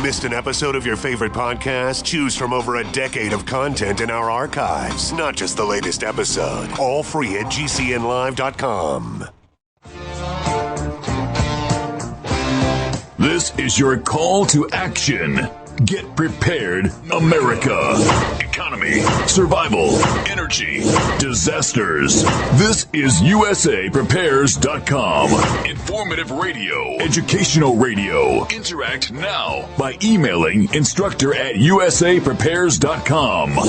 Missed an episode of your favorite podcast? Choose from over a decade of content in our archives, not just the latest episode. All free at GCNlive.com. This is your call to action. Get prepared, America. Economy, survival, energy, disasters. This is USAPrepares.com. Informative radio, educational radio. Interact now by emailing instructor@USAPrepares.com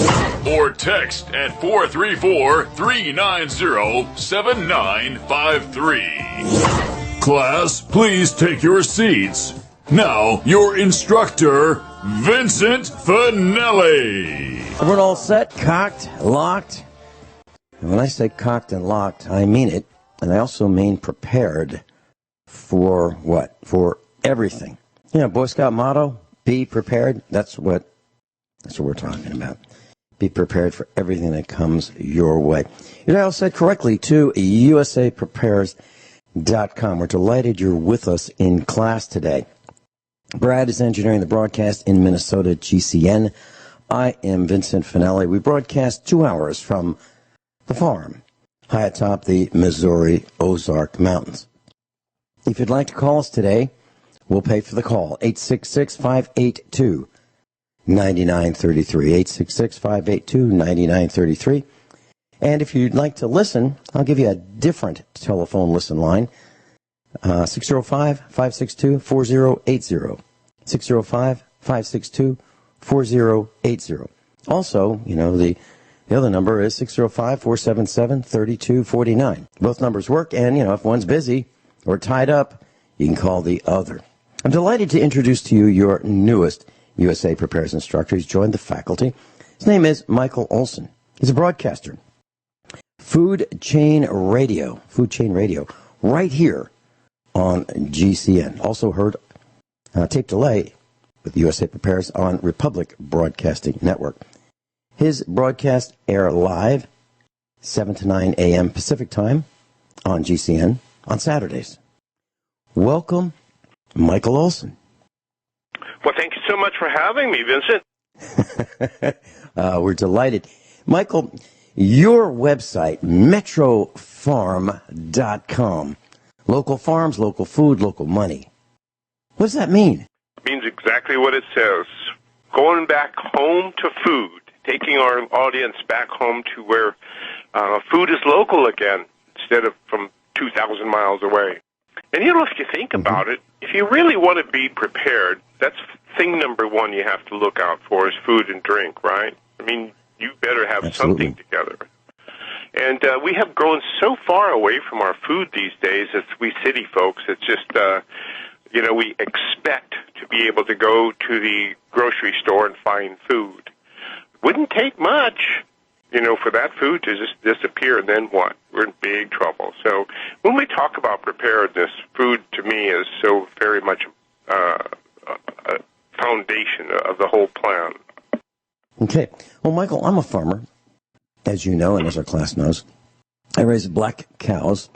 or text at 434-390-7953. Class, please take your seats. Now, your instructor, Vincent Finelli. Everyone all set, cocked, locked? And when I say cocked and locked, I mean it. And I also mean prepared for what? For everything. You know, Boy Scout motto, be prepared. That's what we're talking about. Be prepared for everything that comes your way. You know, I said correctly to USAPrepares.com. We're delighted you're with us in class today. Brad is engineering the broadcast in Minnesota, GCN. I am Vincent Finelli. We broadcast 2 hours from the farm, high atop the Missouri Ozark Mountains. If you'd like to call us today, we'll pay for the call. 866-582-9933. 866-582-9933. And if you'd like to listen, I'll give you a different telephone listen line. 605-562-4080. 605-562-4080. Also, you know, the other number is 605-477-3249. Both numbers work, and, you know, if one's busy or tied up, you can call the other. I'm delighted to introduce to you your newest USA Prepares instructor. He's joined the faculty. His name is Michael Olson. He's a broadcaster. Food Chain Radio, right here on GCN. Also heard tape delay with USA Prepares on Republic Broadcasting Network. His broadcasts air live 7 to 9 a.m. Pacific Time on GCN on Saturdays. Welcome, Michael Olson. Well, thank you so much for having me, Vincent. We're delighted. Michael, your website, metrofarm.com. Local farms, local food, local money. What does that mean? It means exactly what it says. Going back home to food, taking our audience back home to where food is local again instead of from 2,000 miles away. And, you know, if you think about it, if you really want to be prepared, that's thing number one you have to look out for is food and drink, right? I mean, you better have something together. And we have grown so far away from our food these days as we city folks. It's just, you know, we expect to be able to go to the grocery store and find food. Wouldn't take much, you know, for that food to just disappear, and then what? We're in big trouble. So when we talk about preparedness, food to me is so very much a foundation of the whole plan. Okay. Well, Michael, I'm a farmer, as you know, and as our class knows. I raise black cows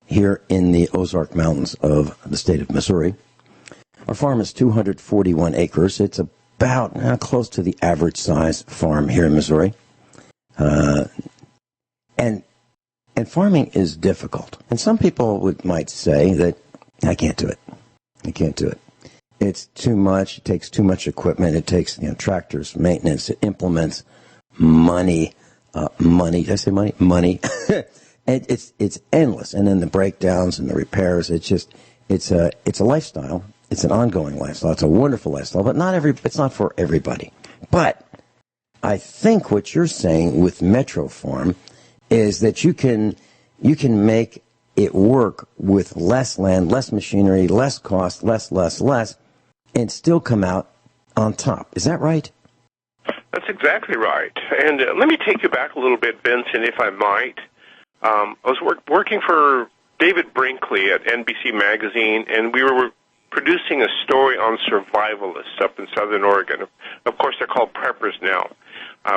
here in the Ozark Mountains of the state of Missouri. Our farm is 241 acres. It's about close to the average size farm here in Missouri. And farming is difficult. And some people might say that I can't do it. It's too much. It takes too much equipment. It takes, you know, tractors, maintenance, implements, money. Did I say money? Money. It's endless. And then the breakdowns and the repairs. It's a lifestyle. It's an ongoing lifestyle. It's a wonderful lifestyle, but it's not for everybody. But I think what you're saying with Metro Farm is that you can make it work with less land, less machinery, less cost, less, and still come out on top. Is that right? That's exactly right. And let me take you back a little bit, Vincent, if I might. I was working for David Brinkley at NBC Magazine, and we were producing a story on survivalists up in Southern Oregon. Of course, they're called preppers now.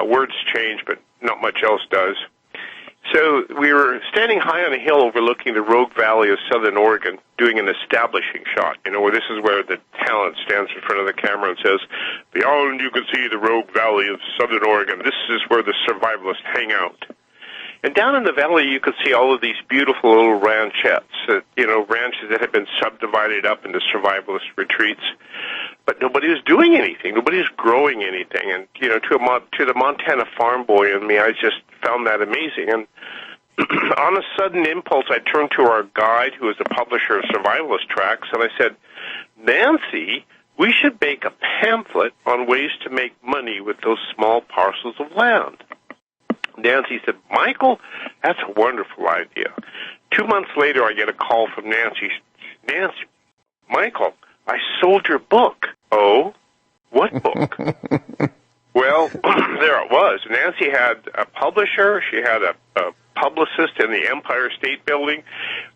Words change, but not much else does. So we were standing high on a hill overlooking the Rogue Valley of southern Oregon, doing an establishing shot, where this is where the talent stands in front of the camera and says, "Beyond you can see the Rogue Valley of southern Oregon. This is where the survivalists hang out." And down in the valley, you could see all of these beautiful little ranchettes, ranches that had been subdivided up into survivalist retreats. But nobody was doing anything. Nobody was growing anything. And, to the Montana farm boy in me, I just found that amazing. And on a sudden impulse, I turned to our guide, who was a publisher of survivalist tracts, and I said, "Nancy, we should make a pamphlet on ways to make money with those small parcels of land." Nancy said, "Michael, that's a wonderful idea." 2 months later, I get a call from Nancy. "Nancy, Michael, I sold your book." "Oh? What book?" Well, there it was. Nancy had a publisher. She had a publicist in the Empire State Building.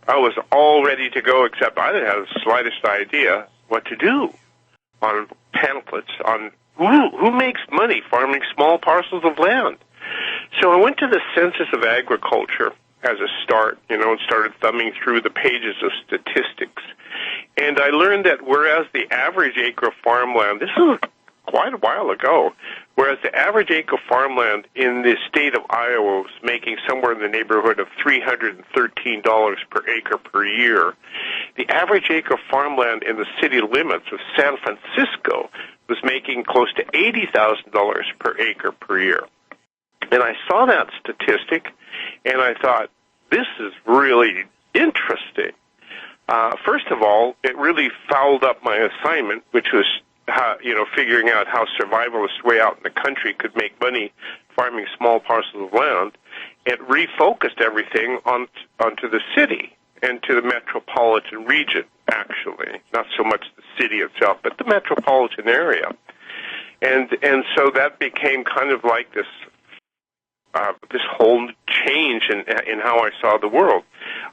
I was all ready to go, except I didn't have the slightest idea what to do on pamphlets on who makes money farming small parcels of land. So I went to the Census of Agriculture as a start, and started thumbing through the pages of statistics. And I learned that whereas the average acre of farmland, this was quite a while ago, whereas the average acre of farmland in the state of Iowa was making somewhere in the neighborhood of $313 per acre per year, the average acre of farmland in the city limits of San Francisco was making close to $80,000 per acre per year. And I saw that statistic, and I thought, this is really interesting. First of all, it really fouled up my assignment, which was figuring out how survivalists way out in the country could make money farming small parcels of land. It refocused everything onto the city and to the metropolitan region, actually. Not so much the city itself, but the metropolitan area. And so that became kind of like this whole change in how I saw the world.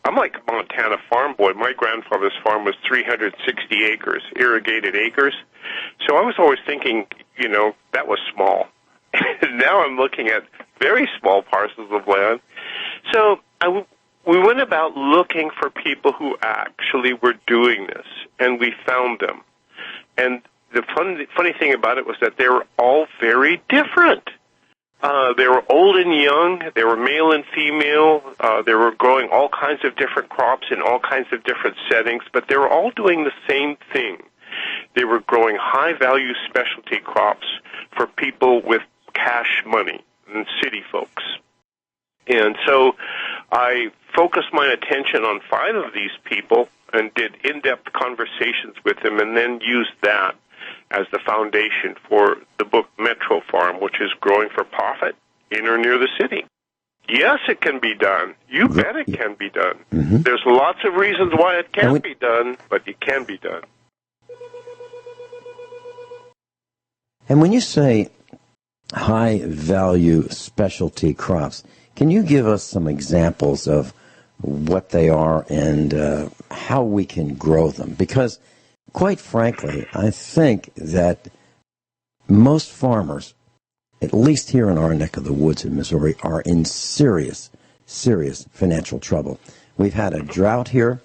I'm like a Montana farm boy. My grandfather's farm was 360 acres, irrigated acres. So I was always thinking, that was small. Now I'm looking at very small parcels of land. So we went about looking for people who actually were doing this, and we found them. And the funny thing about it was that they were all very different. They were old and young. They were male and female. They were growing all kinds of different crops in all kinds of different settings, but they were all doing the same thing. They were growing high-value specialty crops for people with cash money and city folks. And so I focused my attention on 5 of these people and did in-depth conversations with them, and then used that as the foundation for the book Metro Farm, which is growing for profit in or near the city. Yes, it can be done. You bet it can be done. Mm-hmm. There's lots of reasons why it can't be done, but it can be done. And when you say high-value specialty crops, can you give us some examples of what they are and how we can grow them? Because, quite frankly, I think that most farmers, at least here in our neck of the woods in Missouri, are in serious, serious financial trouble. We've had a drought here,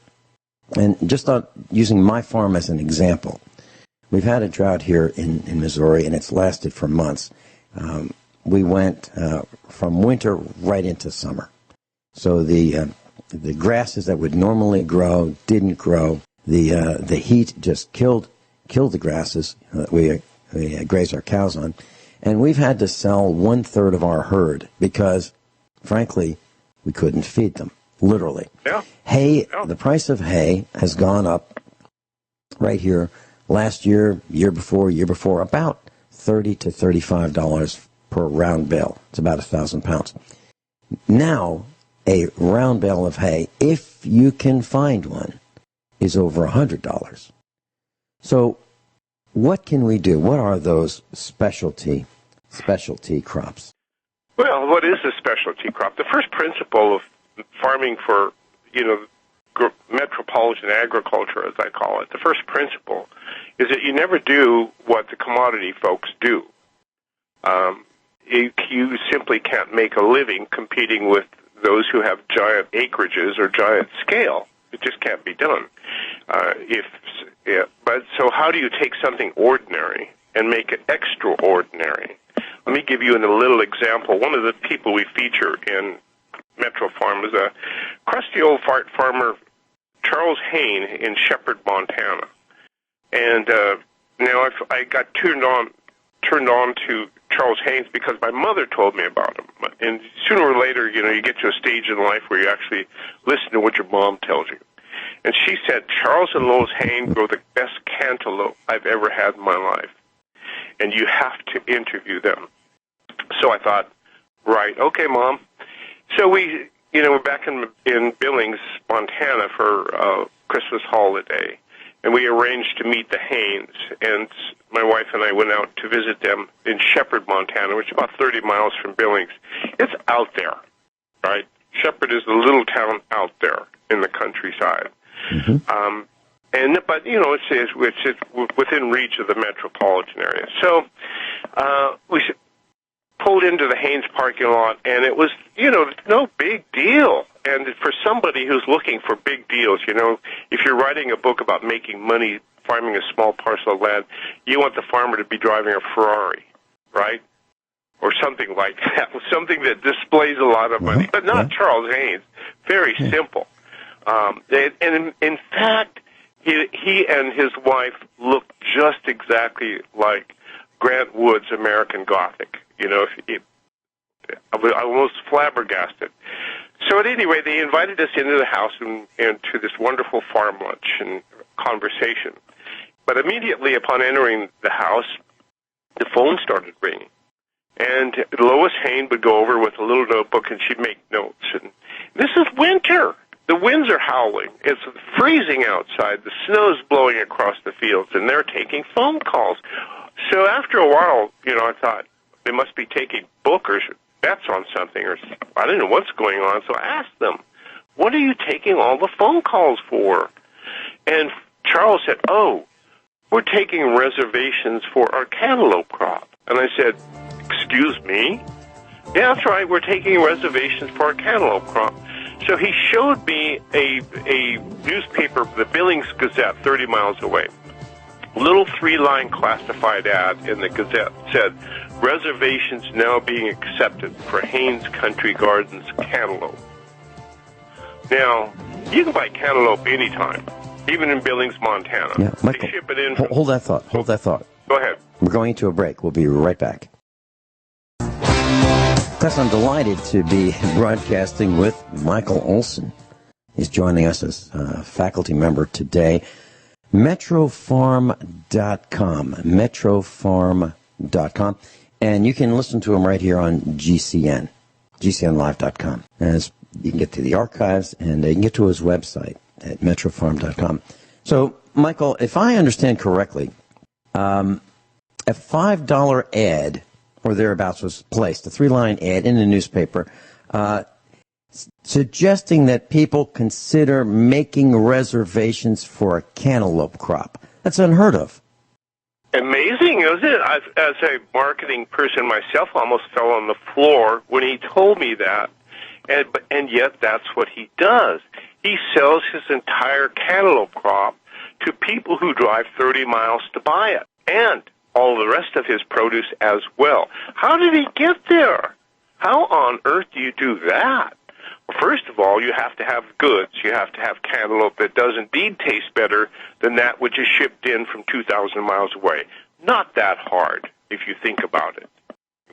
and just using my farm as an example, we've had a drought here in Missouri, and it's lasted for months. We went from winter right into summer. So the grasses that would normally grow didn't grow. The heat just killed the grasses that we graze our cows on. And we've had to sell 1/3 of our herd because, frankly, we couldn't feed them, literally. Yeah. Hay, the price of hay has gone up right here last year, year before, about $30 to $35 per round bale. It's about 1,000 pounds. Now, a round bale of hay, if you can find one, is over $100. So what can we do? What are those specialty crops? Well, what is a specialty crop? The first principle of farming for, metropolitan agriculture, as I call it, the first principle is that you never do what the commodity folks do. You simply can't make a living competing with those who have giant acreages or giant scale. It just can't be done. But so how do you take something ordinary and make it extraordinary? Let me give you a little example. One of the people we feature in Metro Farm is a crusty old fart farmer, Charles Hain, in Shepherd, Montana. And now I got turned on to Charles Haines because my mother told me about him. And sooner or later, you get to a stage in life where you actually listen to what your mom tells you. And she said, Charles and Lois Hain grow the best cantaloupe I've ever had in my life. And you have to interview them. So I thought, right, okay, Mom. So we're back in Billings, Montana for Christmas holiday. And we arranged to meet the Hains, and my wife and I went out to visit them in Shepherd, Montana, which is about 30 miles from Billings. It's out there, right? Shepherd is a little town out there in the countryside. Mm-hmm. But it's within reach of the metropolitan area. So we pulled into the Hains parking lot, and it was, no big deal. And for somebody who's looking for big deals, if you're writing a book about making money farming a small parcel of land, you want the farmer to be driving a Ferrari, right? Or something like that, something that displays a lot of money, but not Charles Hains. Very simple. And in fact, he and his wife looked just exactly like Grant Wood's American Gothic. I was almost flabbergasted. So at any rate, they invited us into the house and to this wonderful farm lunch and conversation. But immediately upon entering the house, the phone started ringing. And Lois Hain would go over with a little notebook, and she'd make notes. And this is winter. The winds are howling. It's freezing outside. The snow's blowing across the fields, and they're taking phone calls. So after a while, I thought they must be taking book or bets on something, or I didn't know what's going on. So I asked them, what are you taking all the phone calls for? And Charles said, we're taking reservations for our cantaloupe crop. And I said, excuse me? Yeah, that's right, we're taking reservations for our cantaloupe crop. So he showed me a newspaper, the Billings Gazette, 30 miles away. Little 3-line classified ad in the Gazette said, reservations now being accepted for Haines Country Gardens cantaloupe. Now, you can buy cantaloupe anytime, even in Billings, Montana. Yeah, Michael, they ship it in. Hold that thought. Go ahead. We're going to a break. We'll be right back. Plus, I'm delighted to be broadcasting with Michael Olson. He's joining us as a faculty member today. Metrofarm.com. Metrofarm.com. And you can listen to him right here on GCN. GCNlive.com. As you can get to the archives, and you can get to his website at metrofarm.com. So, Michael, if I understand correctly, a $5 ad or thereabouts was placed, a 3-line ad in the newspaper, suggesting that people consider making reservations for a cantaloupe crop. That's unheard of. Amazing, isn't it? As a marketing person myself, almost fell on the floor when he told me that. And yet that's what he does. He sells his entire cantaloupe crop to people who drive 30 miles to buy it, and all the rest of his produce as well. How did he get there? How on earth do you do that? Well, first of all, you have to have goods. You have to have cantaloupe that does indeed taste better than that which is shipped in from 2,000 miles away. Not that hard, if you think about it.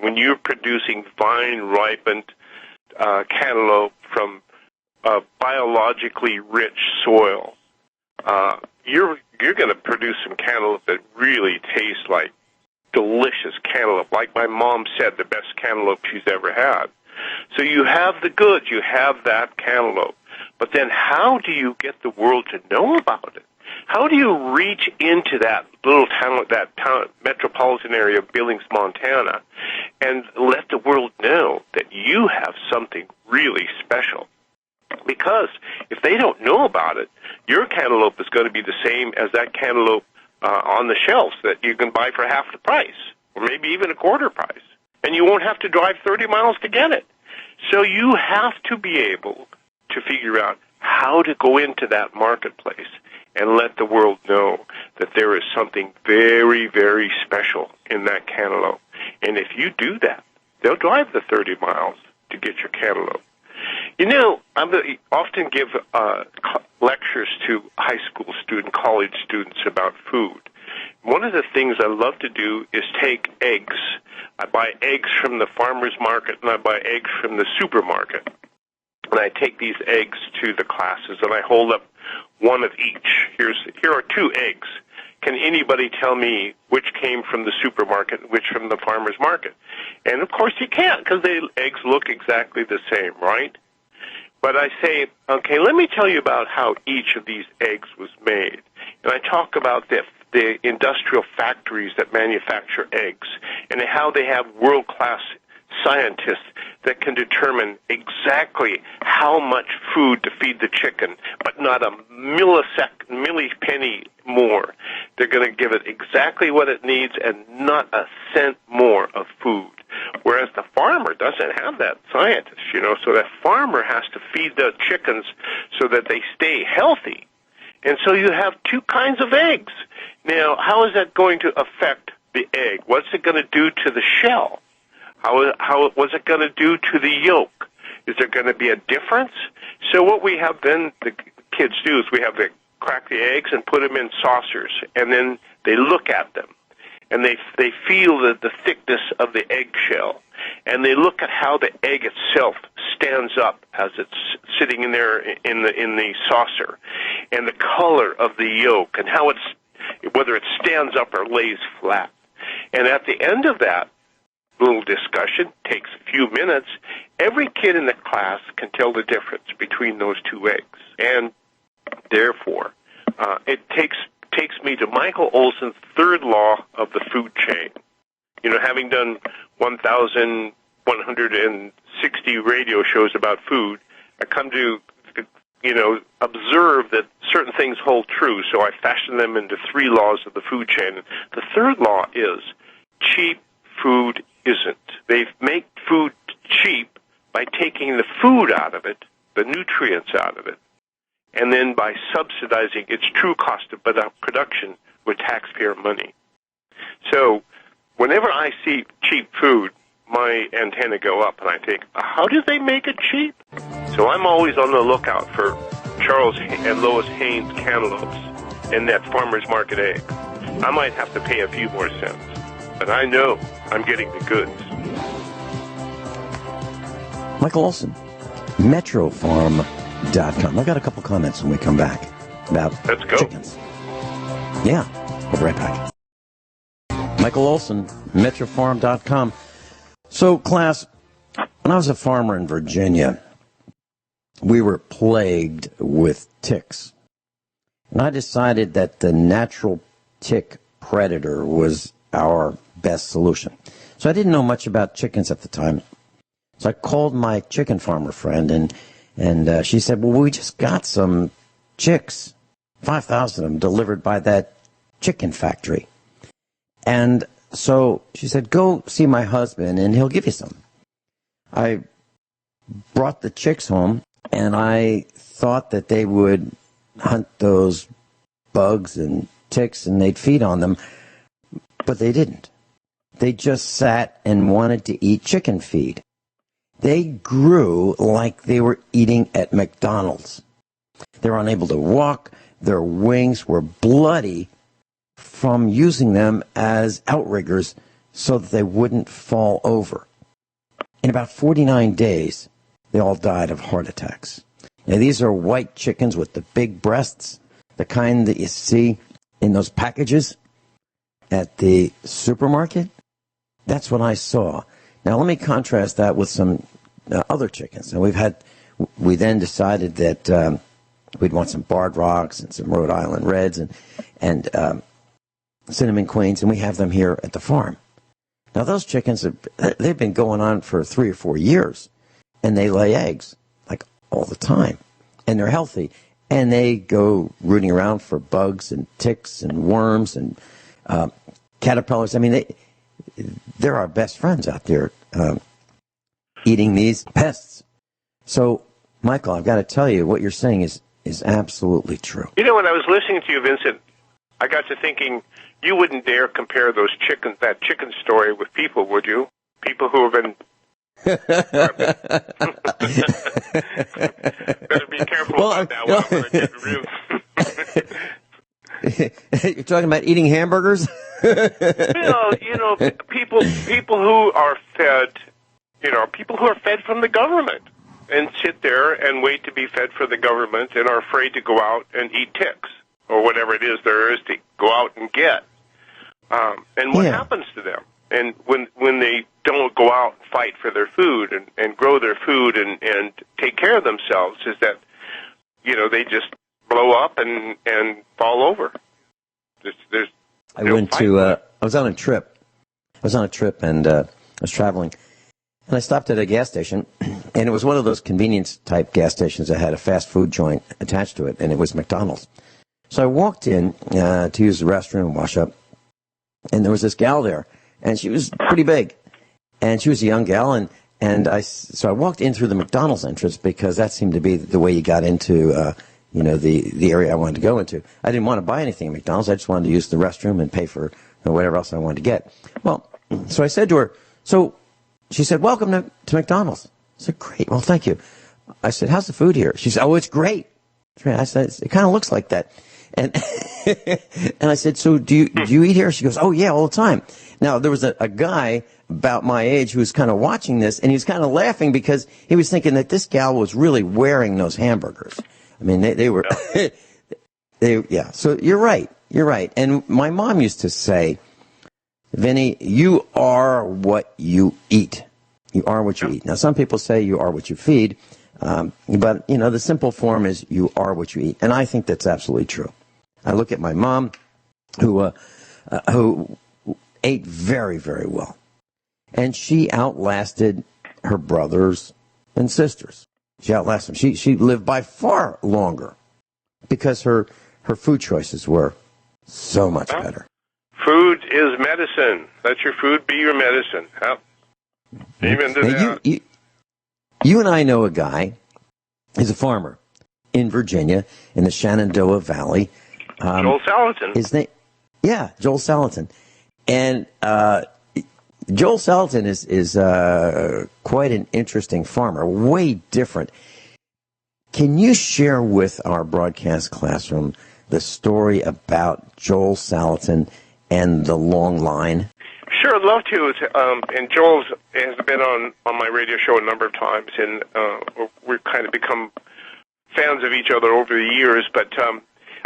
When you're producing fine, ripened cantaloupe from biologically rich soil, you're going to produce some cantaloupe that really tastes like delicious cantaloupe, like my mom said, the best cantaloupe she's ever had. So you have the goods, you have that cantaloupe, but then how do you get the world to know about it? How do you reach into that little town, metropolitan area of Billings, Montana, and let the world know that you have something really special? Because if they don't know about it, your cantaloupe is going to be the same as that cantaloupe on the shelves that you can buy for half the price, or maybe even a quarter price. And you won't have to drive 30 miles to get it. So you have to be able to figure out how to go into that marketplace and let the world know that there is something very, very special in that cantaloupe. And if you do that, they'll drive the 30 miles to get your cantaloupe. You know, I often give lectures to high school students, college students about food. One of the things I love to do is take eggs. I buy eggs from the farmer's market, and I buy eggs from the supermarket. And I take these eggs to the classes, and I hold up one of each. Here are 2 eggs. Can anybody tell me which came from the supermarket and which from the farmer's market? And, of course, you can't, because the eggs look exactly the same, right? But I say, okay, let me tell you about how each of these eggs was made. And I talk about the industrial factories that manufacture eggs and how they have world-class scientists that can determine exactly how much food to feed the chicken, but not a millispenny more. They're going to give it exactly what it needs and not a cent more of food. Whereas the farmer doesn't have that scientist, you know, so that farmer has to feed the chickens so that they stay healthy. And so you have 2 kinds of eggs. Now, how is that going to affect the egg? What's it going to do to the shell? How was it going to do to the yolk? Is there going to be a difference? So what we have then the kids do is we have to crack the eggs and put them in saucers, and then they look at them, and they feel the thickness of the eggshell, and they look at how the egg itself stands up as it's sitting in there in the saucer, and the color of the yolk, and how whether it stands up or lays flat. And at the end of that little discussion, takes a few minutes, every kid in the class can tell the difference between those 2 eggs. And therefore, it takes me to Michael Olson's 3rd law of the food chain. You know, having done 1,160 radio shows about food, I come to, you know, observe that certain things hold true, so I fashion them into 3 laws of the food chain. The 3rd law is cheap food isn't. They make food cheap by taking the food out of it, the nutrients out of it, and then by subsidizing its true cost of production with taxpayer money. So whenever I see cheap food, my antenna go up, and I think, how do they make it cheap? So I'm always on the lookout for Charles and Lois Haynes cantaloupes in that farmer's market egg. I might have to pay a few more cents, but I know I'm getting the goods. Michael Olson, metrofarm.com. I've got a couple comments when we come back about chickens. Yeah, we'll be right back. Michael Olson, metrofarm.com. So, class, when I was a farmer in Virginia, we were plagued with ticks. And I decided that the natural tick predator was our best solution. So I didn't know much about chickens at the time. So I called my chicken farmer friend, and she said, well, we just got some chicks, 5,000 of them, delivered by that chicken factory. And so she said, go see my husband, and he'll give you some. I brought the chicks home, and I thought that they would hunt those bugs and ticks, and they'd feed on them, but they didn't. They just sat and wanted to eat chicken feed. They grew like they were eating at McDonald's. They were unable to walk. Their wings were bloody from using them as outriggers so that they wouldn't fall over. In about 49 days, they all died of heart attacks. Now, these are white chickens with the big breasts, the kind that you see in those packages at the supermarket. That's what I saw. Now, let me contrast that with some other chickens. And we then decided that we'd want some Barred Rocks and some Rhode Island Reds and Cinnamon Queens, and we have them here at the farm. Now, those chickens, they've been going on for 3 or 4 years, and they lay eggs, like, all the time. And they're healthy. And they go rooting around for bugs and ticks and worms and caterpillars. I mean, they're our best friends out there. eating these pests. So, Michael, I've got to tell you, what you're saying is absolutely true. You know, when I was listening to you, Vincent, I got to thinking, you wouldn't dare compare that chicken story with people, would you? People who have been... Better be careful about that one. I'm going to get real... You're talking about eating hamburgers? People who are fed, people who are fed from the government and sit there and wait to be fed for the government and are afraid to go out and eat ticks or whatever it is there is to go out and get. And what happens to them? And when they don't go out and fight for their food and grow their food and take care of themselves, is that, they just blow up and fall over. I was on a trip. And I was traveling. And I stopped at a gas station, and it was one of those convenience-type gas stations that had a fast food joint attached to it, and it was McDonald's. So I walked in to use the restroom and wash up, and there was this gal there, and she was pretty big, and she was a young gal, so I walked in through the McDonald's entrance because that seemed to be the way you got into, the area I wanted to go into. I didn't want to buy anything at McDonald's. I just wanted to use the restroom and pay for whatever else I wanted to get. Well, so I said to her, she said, "Welcome to McDonald's." I said, "Great. Well, thank you." I said, "How's the food here?" She said, "Oh, it's great." I said, "It kind of looks like that." And and I said, "So do you eat here?" She goes, "Oh, yeah, all the time." Now, there was a guy about my age who was kind of watching this, and he was kind of laughing because he was thinking that this gal was really wearing those hamburgers. I mean, they were, So you're right. And my mom used to say, "Vinny, you are what you eat. You are what you eat." Now, some people say you are what you feed, but, the simple form is you are what you eat. And I think that's absolutely true. I look at my mom, who ate very, very well. And she outlasted her brothers and sisters. She outlasted them. She lived by far longer because her food choices were so much better. Food is medicine. Let your food be your medicine. Yep. Even to that. You and I know a guy. He's a farmer in Virginia in the Shenandoah Valley. Joel Salatin. His name, Joel Salatin, and Joel Salatin is quite an interesting farmer. Way different. Can you share with our broadcast classroom the story about Joel Salatin and the long line? Sure, I'd love to. And Joel has been on my radio show a number of times, and we've kind of become fans of each other over the years. But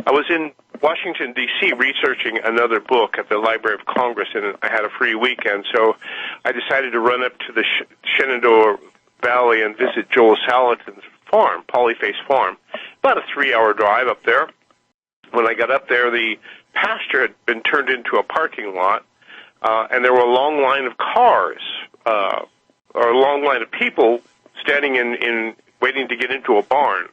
I was in Washington, D.C., researching another book at the Library of Congress, and I had a free weekend, so I decided to run up to the Shenandoah Valley and visit Joel Salatin's farm, Polyface Farm. About a 3-hour drive up there. When I got up there, the pasture had been turned into a parking lot, and there were a long line of cars, or a long line of people standing in waiting to get into a barn.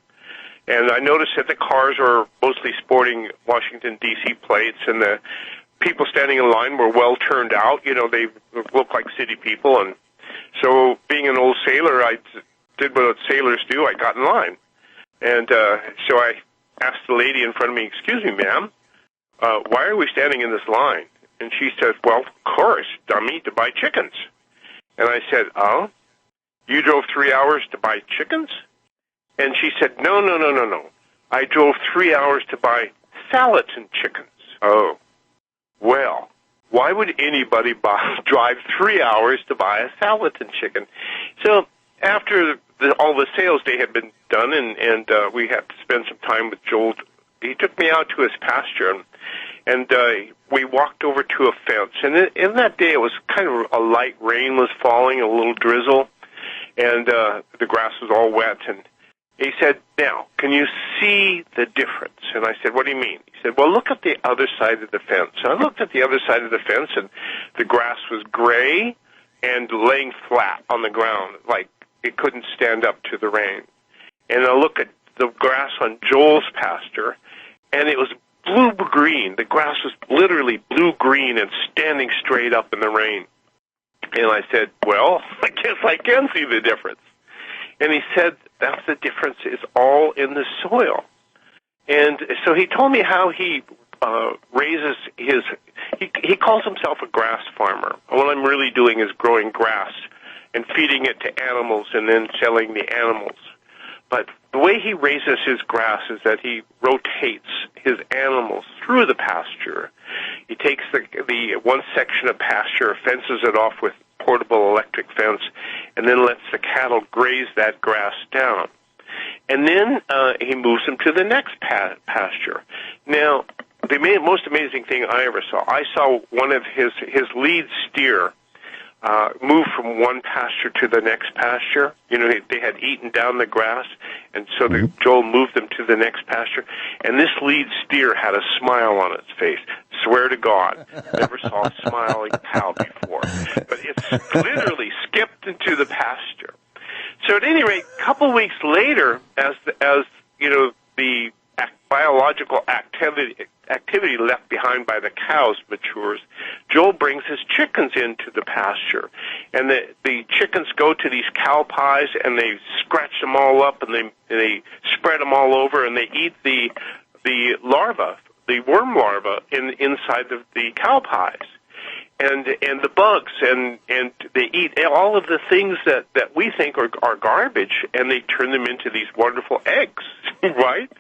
And I noticed that the cars were mostly sporting Washington, D.C. plates, and the people standing in line were well turned out. They looked like city people. And so being an old sailor, I did what sailors do. I got in line. And so I asked the lady in front of me, "Excuse me, ma'am, why are we standing in this line?" And she said, "Well, of course, dummy, to buy chickens." And I said, "Oh, you drove 3 hours to buy chickens?" And she said, No. I drove 3 hours to buy Salatin chickens. Oh, well, why would anybody drive 3 hours to buy a Salatin chicken? So after all the sales day had been done, and we had to spend some time with Joel, he took me out to his pasture, and we walked over to a fence. And in that day, it was kind of a light rain was falling, a little drizzle, and the grass was all wet, and he said, "Now, can you see the difference?" And I said, "What do you mean?" He said, "Well, look at the other side of the fence." And I looked at the other side of the fence, and the grass was gray and laying flat on the ground, like it couldn't stand up to the rain. And I looked at the grass on Joel's pasture, and it was blue-green. The grass was literally blue-green and standing straight up in the rain. And I said, well, I guess I can see the difference. And he said, that's the difference is all in the soil. And so he told me how he raises he calls himself a grass farmer. What I'm really doing is growing grass and feeding it to animals and then selling the animals. But the way he raises his grass is that he rotates his animals through the pasture. He takes the one section of pasture, fences it off with portable electric fence, and then lets the cattle graze that grass down. And then he moves them to the next pasture. Now, the most amazing thing I ever saw, I saw one of his lead steer move from one pasture to the next pasture. You know, they had eaten down the grass, and so Joel moved them to the next pasture. And this lead steer had a smile on its face. Swear to God, never saw a smiling cow before. But it's literally skipped into the pasture. So at any rate, a couple weeks later, as you know, the biological activity left behind by the cows matures, Joel brings his chickens into the pasture. And the chickens go to these cow pies, and they scratch them all up, and they spread them all over, and they eat the larva, the worm larva, inside the cow pies. And the bugs, and they eat all of the things that we think are garbage, and they turn them into these wonderful eggs, right?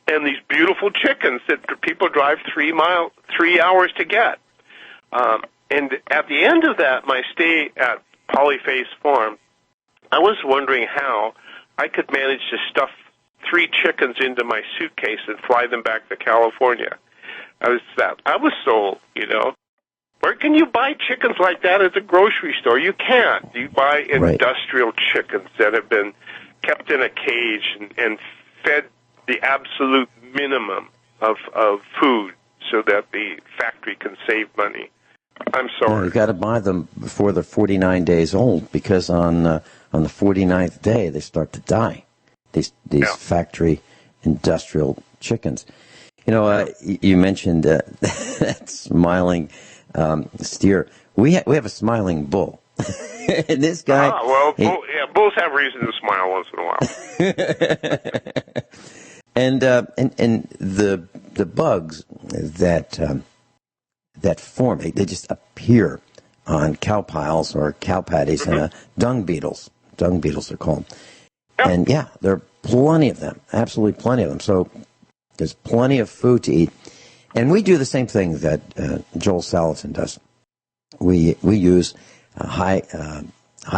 And these beautiful chickens that people drive 3 hours to get. And at the end of that, my stay at Polyface Farm, I was wondering how I could manage to stuff 3 chickens into my suitcase and fly them back to California. I was sold, you know. Where can you buy chickens like that at the grocery store? You can't. You buy industrial chickens that have been kept in a cage and fed the absolute minimum of food so that the factory can save money. I'm sorry. You've got to buy them before they're 49 days old, because on the 49th day they start to die. These factory industrial chickens. You know, you mentioned that smiling steer. We have a smiling bull. And this guy. Bulls have reason to smile once in a while. and the bugs that form, they just appear on cow piles or cow patties, and dung beetles. Dung beetles are called. Yep. And there are plenty of them. Absolutely plenty of them. So there's plenty of food to eat. And we do the same thing that Joel Salatin does. We use high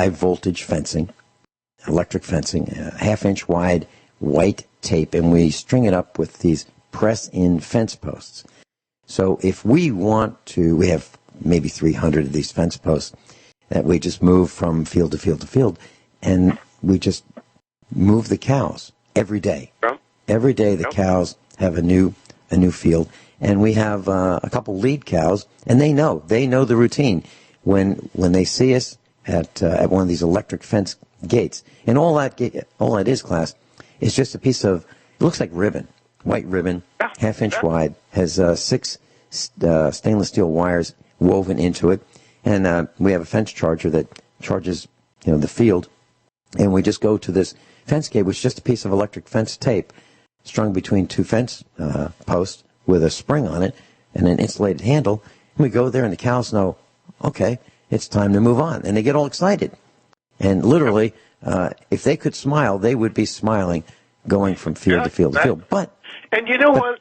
voltage fencing, electric fencing, 1/2-inch wide white tape, and we string it up with these press-in fence posts. So if we want to, we have maybe 300 of these fence posts that we just move from field to field to field, and we just move the cows every day. Every day the cows have a new field. And we have a couple lead cows, and they know the routine when they see us at one of these electric fence gates. And all that is, class, is just a piece of, it looks like ribbon, white ribbon, 1/2-inch wide, has 6 stainless steel wires woven into it, and we have a fence charger that charges the field, and we just go to this fence gate, which is just a piece of electric fence tape strung between 2 fence posts, with a spring on it and an insulated handle. And we go there, and the cows know, okay, it's time to move on. And they get all excited. And literally, if they could smile, they would be smiling going from field to field to field. And you know what,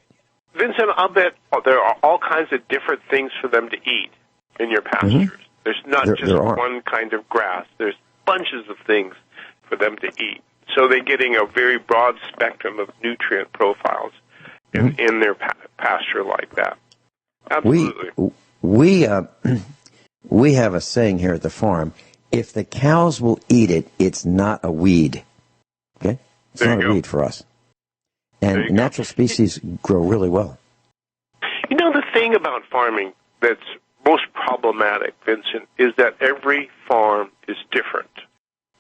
Vincent, I'll bet there are all kinds of different things for them to eat in your pastures. Mm-hmm. There's not just one kind of grass. There's bunches of things for them to eat. So they're getting a very broad spectrum of nutrient profiles in their pasture like that. Absolutely. We have a saying here at the farm: if the cows will eat it, it's not a weed. Okay, it's not a weed for us. And natural species grow really well. You know, the thing about farming that's most problematic, Vincent, is that every farm is different,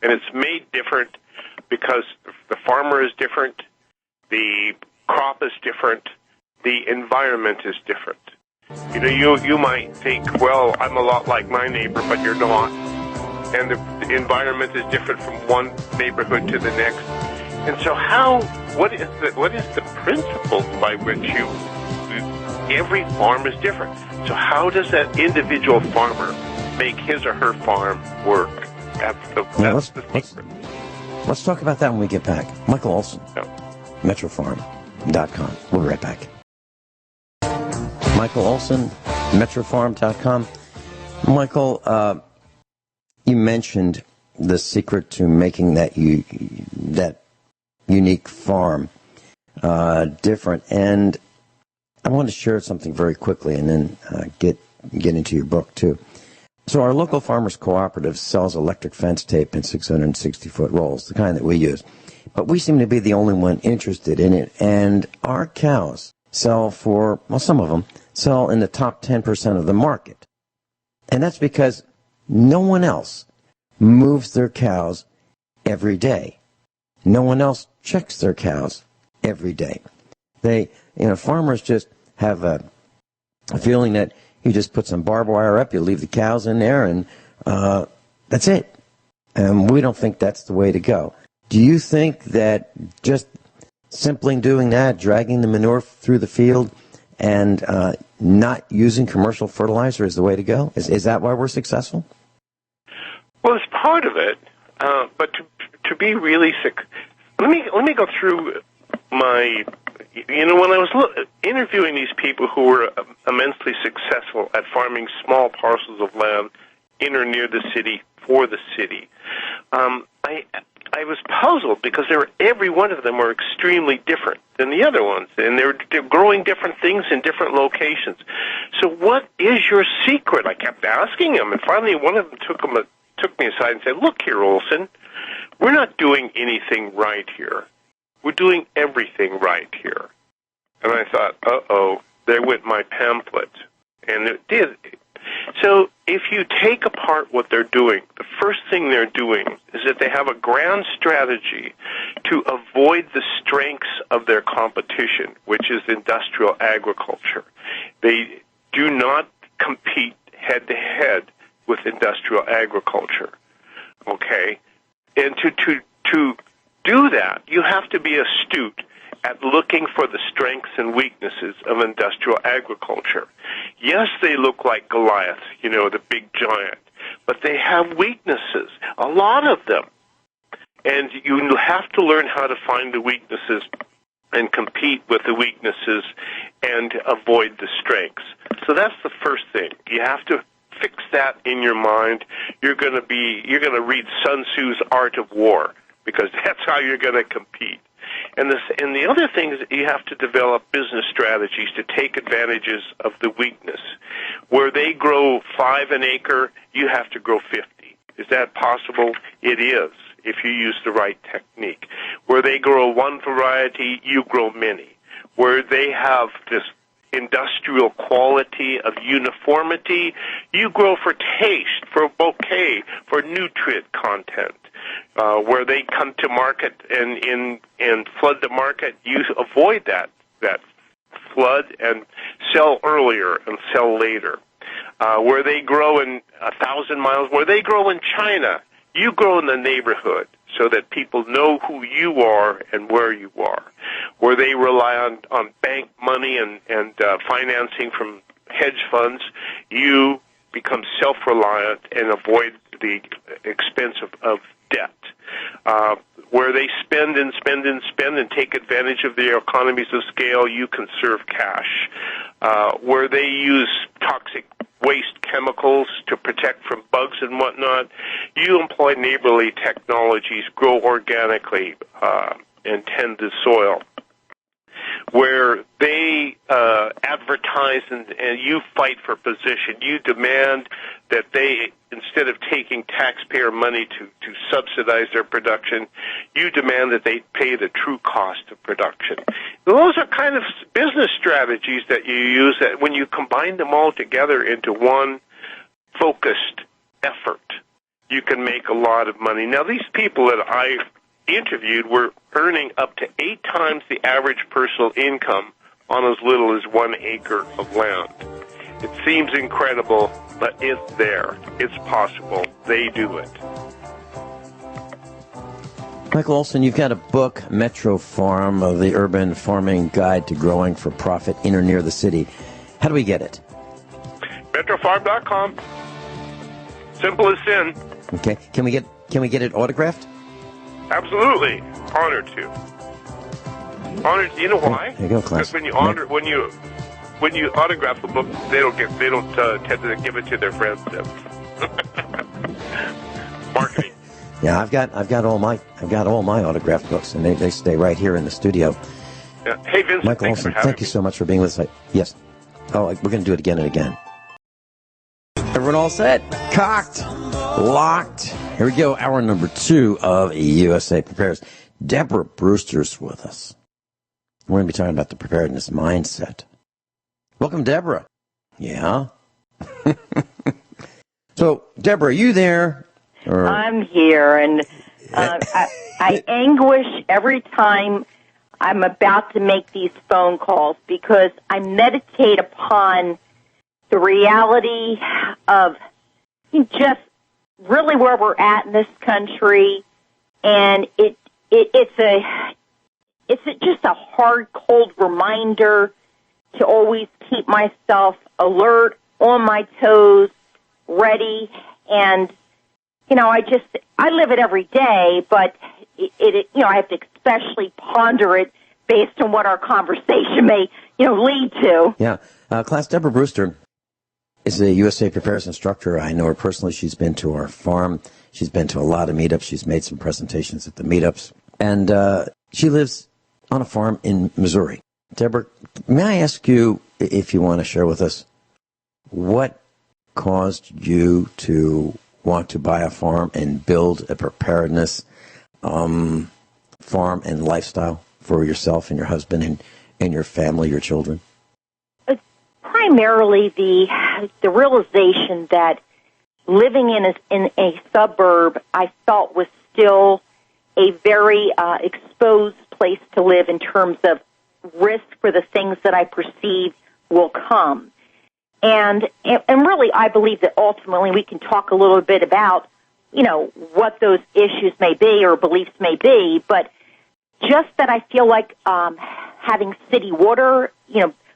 and it's made different because the farmer is different, the crop is different, the environment is different. You know, you might think, well, I'm a lot like my neighbor, but you're not. and the environment is different from one neighborhood to the next. And so what is the principle by which every farm is different? So how does that individual farmer make his or her farm work? That's the secret. Let's talk about that when we get back. Michael Olson, Yeah. metrofarm.com. We'll be right back. Michael Olson, metrofarm.com. Michael, you mentioned the secret to making that unique farm different, and I want to share something very quickly, and then get into your book too. So our local farmers cooperative sells electric fence tape in 660-foot rolls, the kind that we use, but we seem to be the only one interested in it, and our cows sell for, well, some of them sell in the top 10% of the market, and that's because no one else moves their cows every day. No one else checks their cows every day. Farmers just have a feeling that you just put some barbed wire up, you leave the cows in there, and that's it. And we don't think that's the way to go. Do you think that just simply doing that, dragging the manure through the field, and not using commercial fertilizer is the way to go? Is that why we're successful? Well, it's part of it, but to be really sick, let me go through my. When I was interviewing these people who were immensely successful at farming small parcels of land in or near the city for the city, I was puzzled because every one of them were extremely different than the other ones, and they're growing different things in different locations. So what is your secret? I kept asking them, and finally one of them took me aside and said, "Look here, Olson, we're not doing anything right here. We're doing everything right here." And I thought, uh-oh, there went my pamphlet. And it did. So if you take apart what they're doing, the first thing they're doing is that they have a grand strategy to avoid the strengths of their competition, which is industrial agriculture. They do not compete head-to-head with industrial agriculture, okay? And to do that, you have to be astute at looking for the strengths and weaknesses of industrial agriculture. Yes, they look like Goliath, the big giant, but they have weaknesses, a lot of them. And you have to learn how to find the weaknesses and compete with the weaknesses and avoid the strengths. So that's the first thing. You have to fix that in your mind. You're going to read Sun Tzu's Art of War, because that's how you're going to compete. And the other thing is that you have to develop business strategies to take advantages of the weakness. Where they grow 5 an acre, you have to grow 50. Is that possible? It is, if you use the right technique. Where they grow one variety, you grow many. Where they have this industrial quality of uniformity, you grow for taste, for bouquet, for nutrient content. Where they come to market and flood the market, you avoid that flood and sell earlier and sell later. Where they grow in 1,000 miles, where they grow in China, you grow in the neighborhood so that people know who you are and where you are. Where they rely on bank money and financing from hedge funds, you become self-reliant and avoid the expense of debt. Where they spend and spend and spend and take advantage of their economies of scale, you conserve cash. Where they use toxic waste chemicals to protect from bugs and whatnot, you employ neighborly technologies, grow organically, and tend the soil. Where they advertise and you fight for position, you demand that they, instead of taking taxpayer money to subsidize their production, you demand that they pay the true cost of production. Those are kind of business strategies that you use that when you combine them all together into one focused effort, you can make a lot of money. Now, these people that I interviewed were earning up to 8 times the average personal income on as little as 1 acre of land. It seems incredible, but it's there. It's possible. They do it. Michael Olson, you've got a book, Metro Farm, the Urban Farming Guide to Growing for Profit in or Near the City. How do we get it? Metrofarm.com. Simple as sin. Okay. Can we get it autographed? Absolutely. Honored to. Honored. You know why? There you go, class. Because when you autograph the book, they don't tend to give it to their friends. Marketing. Yeah, I've got all my autographed books, and they stay right here in the studio. Yeah. Hey, Vincent. Michael Olson, thank you so much for being with us. Yes. Oh, we're going to do it again and again. Everyone all set? Cocked? Locked? Here we go. Hour number 2 of USA Prepares. Deborah Brewster's with us. We're going to be talking about the preparedness mindset. Welcome, Deborah. Yeah. So, Deborah, are you there? Or... I'm here, and I anguish every time I'm about to make these phone calls because I meditate upon the reality of just really where we're at in this country, and it's just a hard, cold reminder to always keep myself alert, on my toes, ready, and I live it every day, but I have to especially ponder it based on what our conversation may, lead to. Yeah. Class, Deborah Brewster is a USA Prepares instructor. I know her personally. She's been to our farm. She's been to a lot of meetups. She's made some presentations at the meetups. And she lives on a farm in Missouri. Deborah, may I ask you, if you want to share with us, what caused you to want to buy a farm and build a preparedness farm and lifestyle for yourself and your husband and your family, your children? It's primarily the realization that living in a suburb I felt was still a very exposed place to live in terms of risk for the things that I perceive will come. And really, I believe that ultimately we can talk a little bit about, what those issues may be or beliefs may be, but just that I feel like having city water,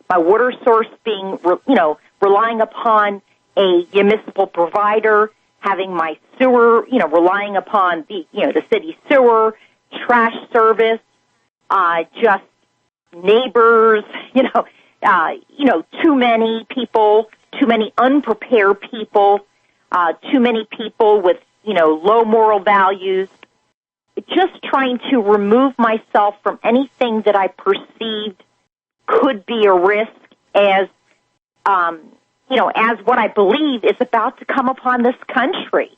my water source being, relying upon a municipal provider, having my sewer, relying upon the city sewer, trash service, just neighbors, too many people, too many unprepared people, too many people with, low moral values. Just trying to remove myself from anything that I perceived could be a risk as what I believe is about to come upon this country.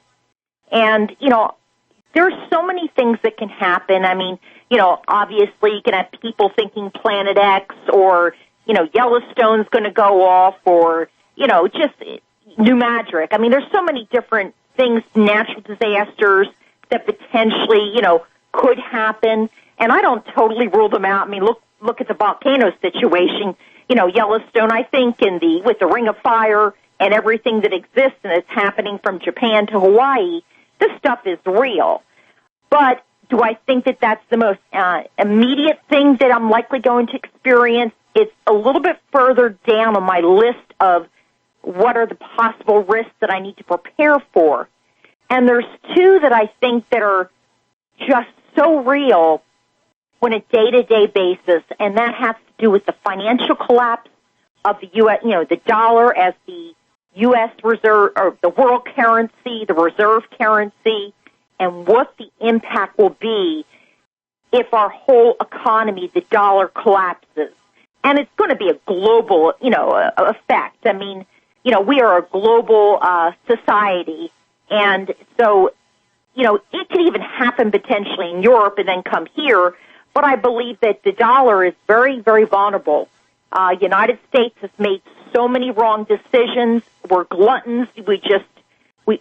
And, there's so many things that can happen. I mean, obviously you can have people thinking Planet X or, Yellowstone's going to go off or, just New Magic. I mean, there's so many different things, natural disasters that potentially, could happen. And I don't totally rule them out. I mean, look at the volcano situation. Yellowstone, I think, with the Ring of Fire and everything that exists and is happening from Japan to Hawaii, this stuff is real. But do I think that that's the most immediate thing that I'm likely going to experience? It's a little bit further down on my list of what are the possible risks that I need to prepare for. And there's two that I think that are just so real on a day-to-day basis, and that has to do with the financial collapse of the U.S., the dollar as the U.S. reserve, or the world currency, the reserve currency, and what the impact will be if our whole economy, the dollar, collapses. And it's going to be a global, effect. I mean, we are a global society, and so, it could even happen potentially in Europe and then come here, but I believe that the dollar is very, very vulnerable. United States has made so many wrong decisions. We're gluttons. We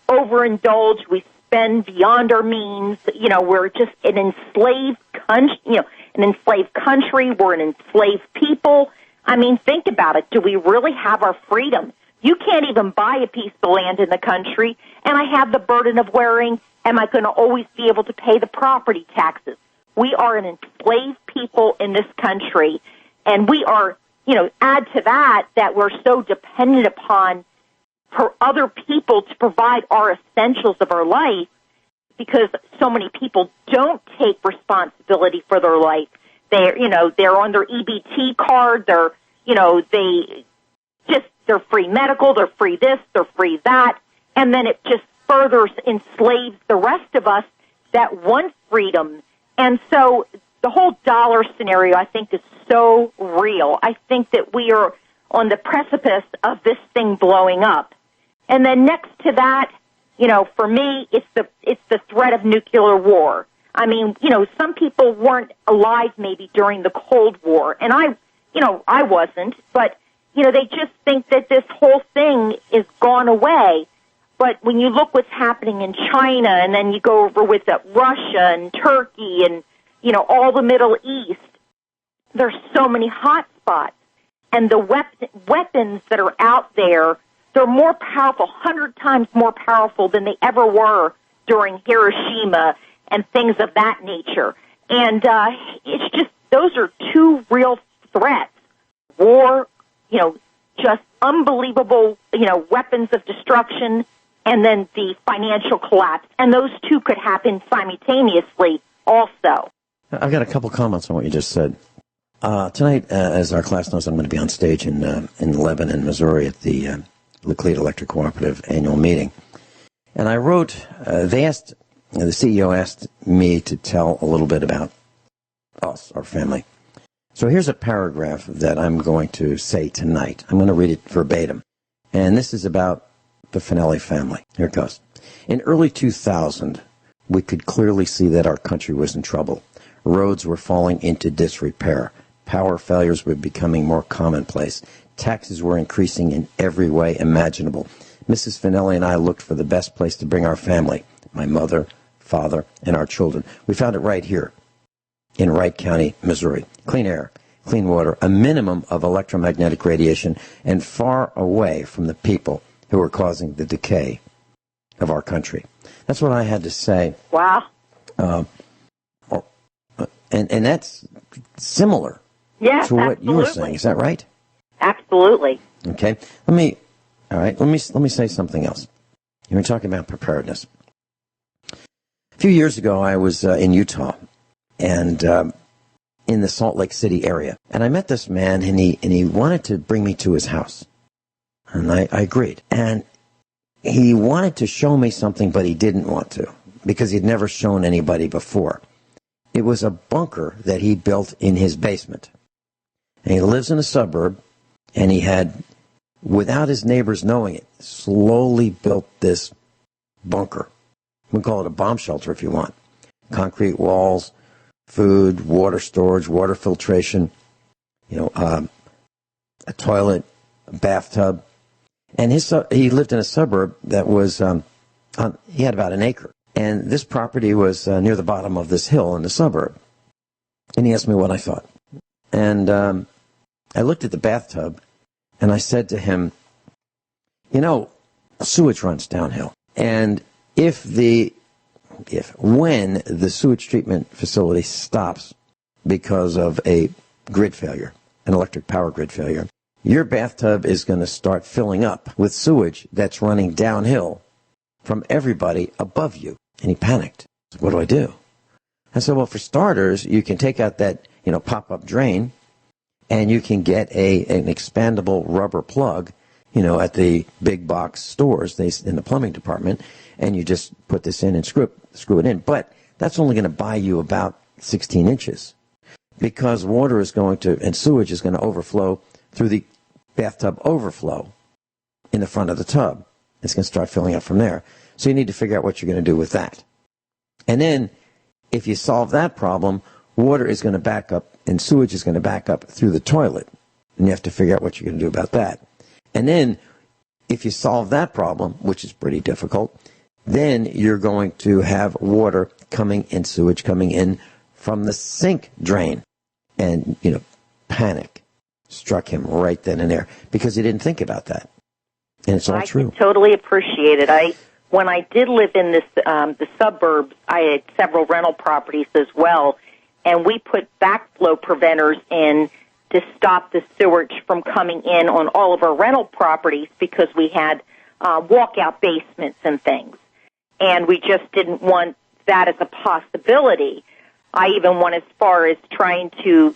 overindulge. We spend beyond our means. We're just an enslaved country. We're an enslaved people. I mean, think about it. Do we really have our freedom? You can't even buy a piece of land in the country, and I have the burden of worrying, am I going to always be able to pay the property taxes? We are an enslaved people in this country, and we are, add to that we're so dependent upon for other people to provide our essentials of our life, because so many people don't take responsibility for their life. They're on their EBT card, they're free medical, they're free this, they're free that, and then it just further enslaves the rest of us that want freedom. And so the whole dollar scenario, I think, is so real. I think that we are on the precipice of this thing blowing up. And then next to that, for me, it's the threat of nuclear war. I mean, some people weren't alive maybe during the Cold War, and I wasn't, but they just think that this whole thing is gone away. But when you look what's happening in China, and then you go over with Russia and Turkey and, all the Middle East, there's so many hot spots. And the weapons that are out there, they're more powerful, 100 times more powerful than they ever were during Hiroshima and things of that nature. And it's just, those are two real threats. War, just unbelievable, weapons of destruction, and then the financial collapse. And those two could happen simultaneously also. I've got a couple comments on what you just said. Tonight, as our class knows, I'm going to be on stage in Lebanon, Missouri at the Laclede Electric Cooperative annual meeting. And I wrote, the CEO asked me to tell a little bit about us, our family. So here's a paragraph that I'm going to say tonight. I'm going to read it verbatim. And this is about the Finelli family. Here it goes. In early 2000, we could clearly see that our country was in trouble. Roads were falling into disrepair. Power failures were becoming more commonplace. Taxes were increasing in every way imaginable. Mrs. Finelli and I looked for the best place to bring our family, my mother, father, and our children. We found it right here in Wright County, Missouri. Clean air, clean water, a minimum of electromagnetic radiation, and far away from the people who were causing the decay of our country. That's what I had to say. Wow. And that's similar to what you were saying. Is that right? Absolutely. Okay. Let me say something else. You were talking about preparedness. A few years ago, I was in Utah and in the Salt Lake City area, and I met this man, and he wanted to bring me to his house, and I agreed. And he wanted to show me something, but he didn't want to because he'd never shown anybody before. It was a bunker that he built in his basement. And he lives in a suburb, and he had, without his neighbors knowing it, slowly built this bunker. We call it a bomb shelter if you want. Concrete walls, food, water storage, water filtration, a toilet, a bathtub. And he lived in a suburb that was, he had about an acre. And this property was near the bottom of this hill in the suburb. And he asked me what I thought. And I looked at the bathtub, and I said to him, sewage runs downhill. And when the sewage treatment facility stops because of a grid failure, an electric power grid failure, your bathtub is going to start filling up with sewage that's running downhill from everybody above you. And he panicked. What do I do? I said, well, for starters, you can take out that, pop-up drain, and you can get an expandable rubber plug, at the big box stores in the plumbing department, and you just put this in and screw it in. But that's only going to buy you about 16 inches because water is going to, and sewage is going to overflow through the bathtub overflow in the front of the tub. It's going to start filling up from there. So you need to figure out what you're going to do with that. And then if you solve that problem, water is going to back up and sewage is going to back up through the toilet. And you have to figure out what you're going to do about that. And then if you solve that problem, which is pretty difficult, then you're going to have water coming and sewage coming in from the sink drain. And, panic struck him right then and there because he didn't think about that. And it's all true. I totally appreciate it. When I did live in the suburbs, I had several rental properties as well, and we put backflow preventers in to stop the sewage from coming in on all of our rental properties because we had walkout basements and things. And we just didn't want that as a possibility. I even went as far as trying to,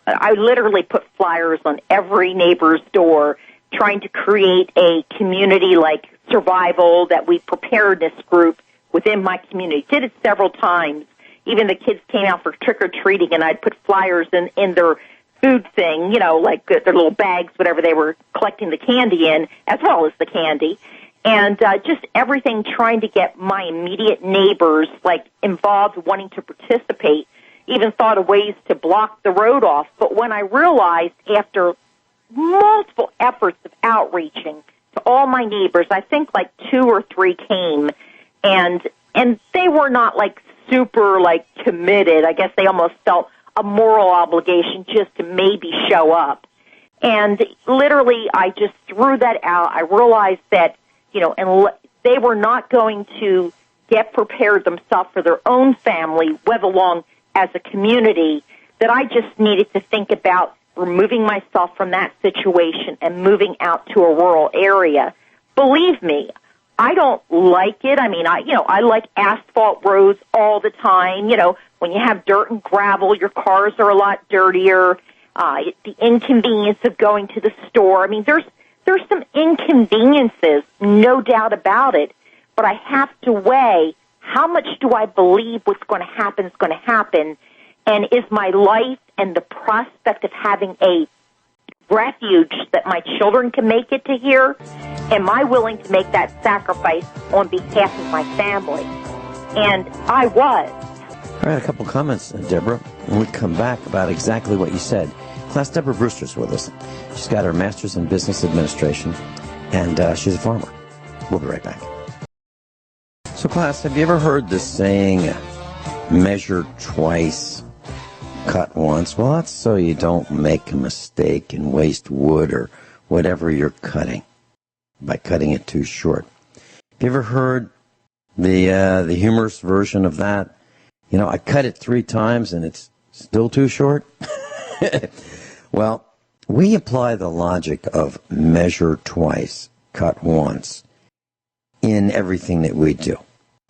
I literally put flyers on every neighbor's door trying to create a community like survival, that we preparedness group within my community. Did it several times. Even the kids came out for trick-or-treating, and I'd put flyers in their food thing, like their little bags, whatever they were collecting the candy in, as well as the candy. And just everything trying to get my immediate neighbors, involved, wanting to participate. Even thought of ways to block the road off. But when I realized after multiple efforts of outreaching to all my neighbors, I think 2 or 3 came, and they were not super committed. I guess they almost felt a moral obligation just to maybe show up. And literally I just threw that out. I realized that, and they were not going to get prepared themselves for their own family, let alone as a community, that I just needed to think about removing myself from that situation and moving out to a rural area. Believe me, I don't like it. I mean, I like asphalt roads all the time. When you have dirt and gravel, your cars are a lot dirtier. The inconvenience of going to the store. I mean, there's some inconveniences, no doubt about it. But I have to weigh how much do I believe what's going to happen is going to happen, and is my life and the prospect of having a refuge that my children can make it to here, am I willing to make that sacrifice on behalf of my family? And I was. All right, a couple comments, Deborah, when we come back about exactly what you said. Class, Deborah Brewster's with us. She's got her master's in business administration, and she's a farmer. We'll be right back. So, class, have you ever heard the saying, measure twice, cut once? Well, that's so you don't make a mistake and waste wood or whatever you're cutting by cutting it too short. Have you ever heard the humorous version of that? I cut it 3 times and it's still too short? Well, we apply the logic of measure twice, cut once in everything that we do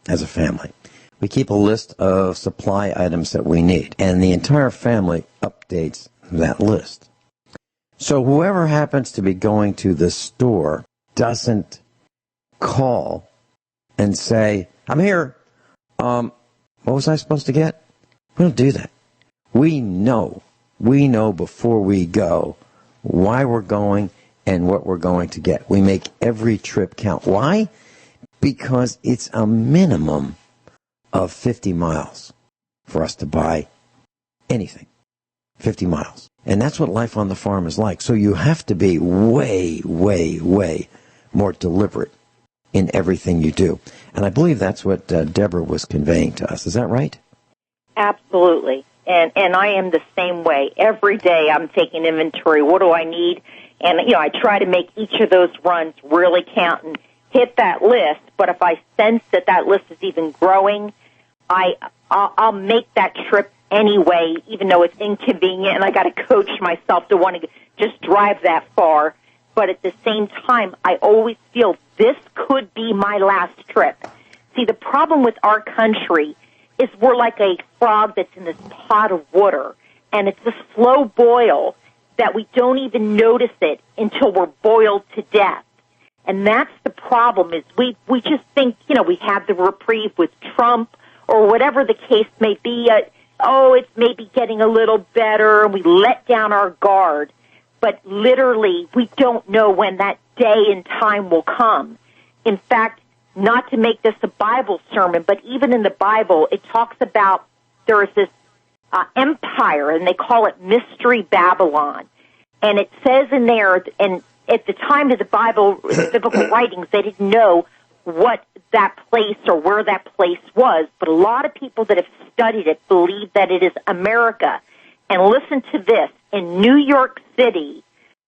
as a family. We keep a list of supply items that we need, and the entire family updates that list. So whoever happens to be going to the store doesn't call and say, I'm here. What was I supposed to get? We don't do that. We know before we go why we're going and what we're going to get. We make every trip count. Why? Because it's a minimum of 50 miles for us to buy anything. 50 miles. And that's what life on the farm is like. So you have to be way, way, way more deliberate in everything you do. And I believe that's what Deborah was conveying to us. Is that right? Absolutely. And I am the same way. Every day I'm taking inventory. What do I need? And, I try to make each of those runs really count and hit that list. But if I sense that list is even growing, I'll make that trip anyway, even though it's inconvenient, and I got to coach myself to want to just drive that far. But at the same time, I always feel this could be my last trip. See, the problem with our country is we're like a frog that's in this pot of water, and it's a slow boil that we don't even notice it until we're boiled to death. And that's the problem, is we just think, we have the reprieve with Trump or whatever the case may be. It's maybe getting a little better, and we let down our guard. But literally, we don't know when that day and time will come. In fact, not to make this a Bible sermon, but even in the Bible, it talks about there is this empire, and they call it Mystery Babylon. And it says in there, and at the time of the biblical writings, they didn't know what that place or where that place was. But a lot of people that have studied it believe that it is America. And listen to this. In New York City,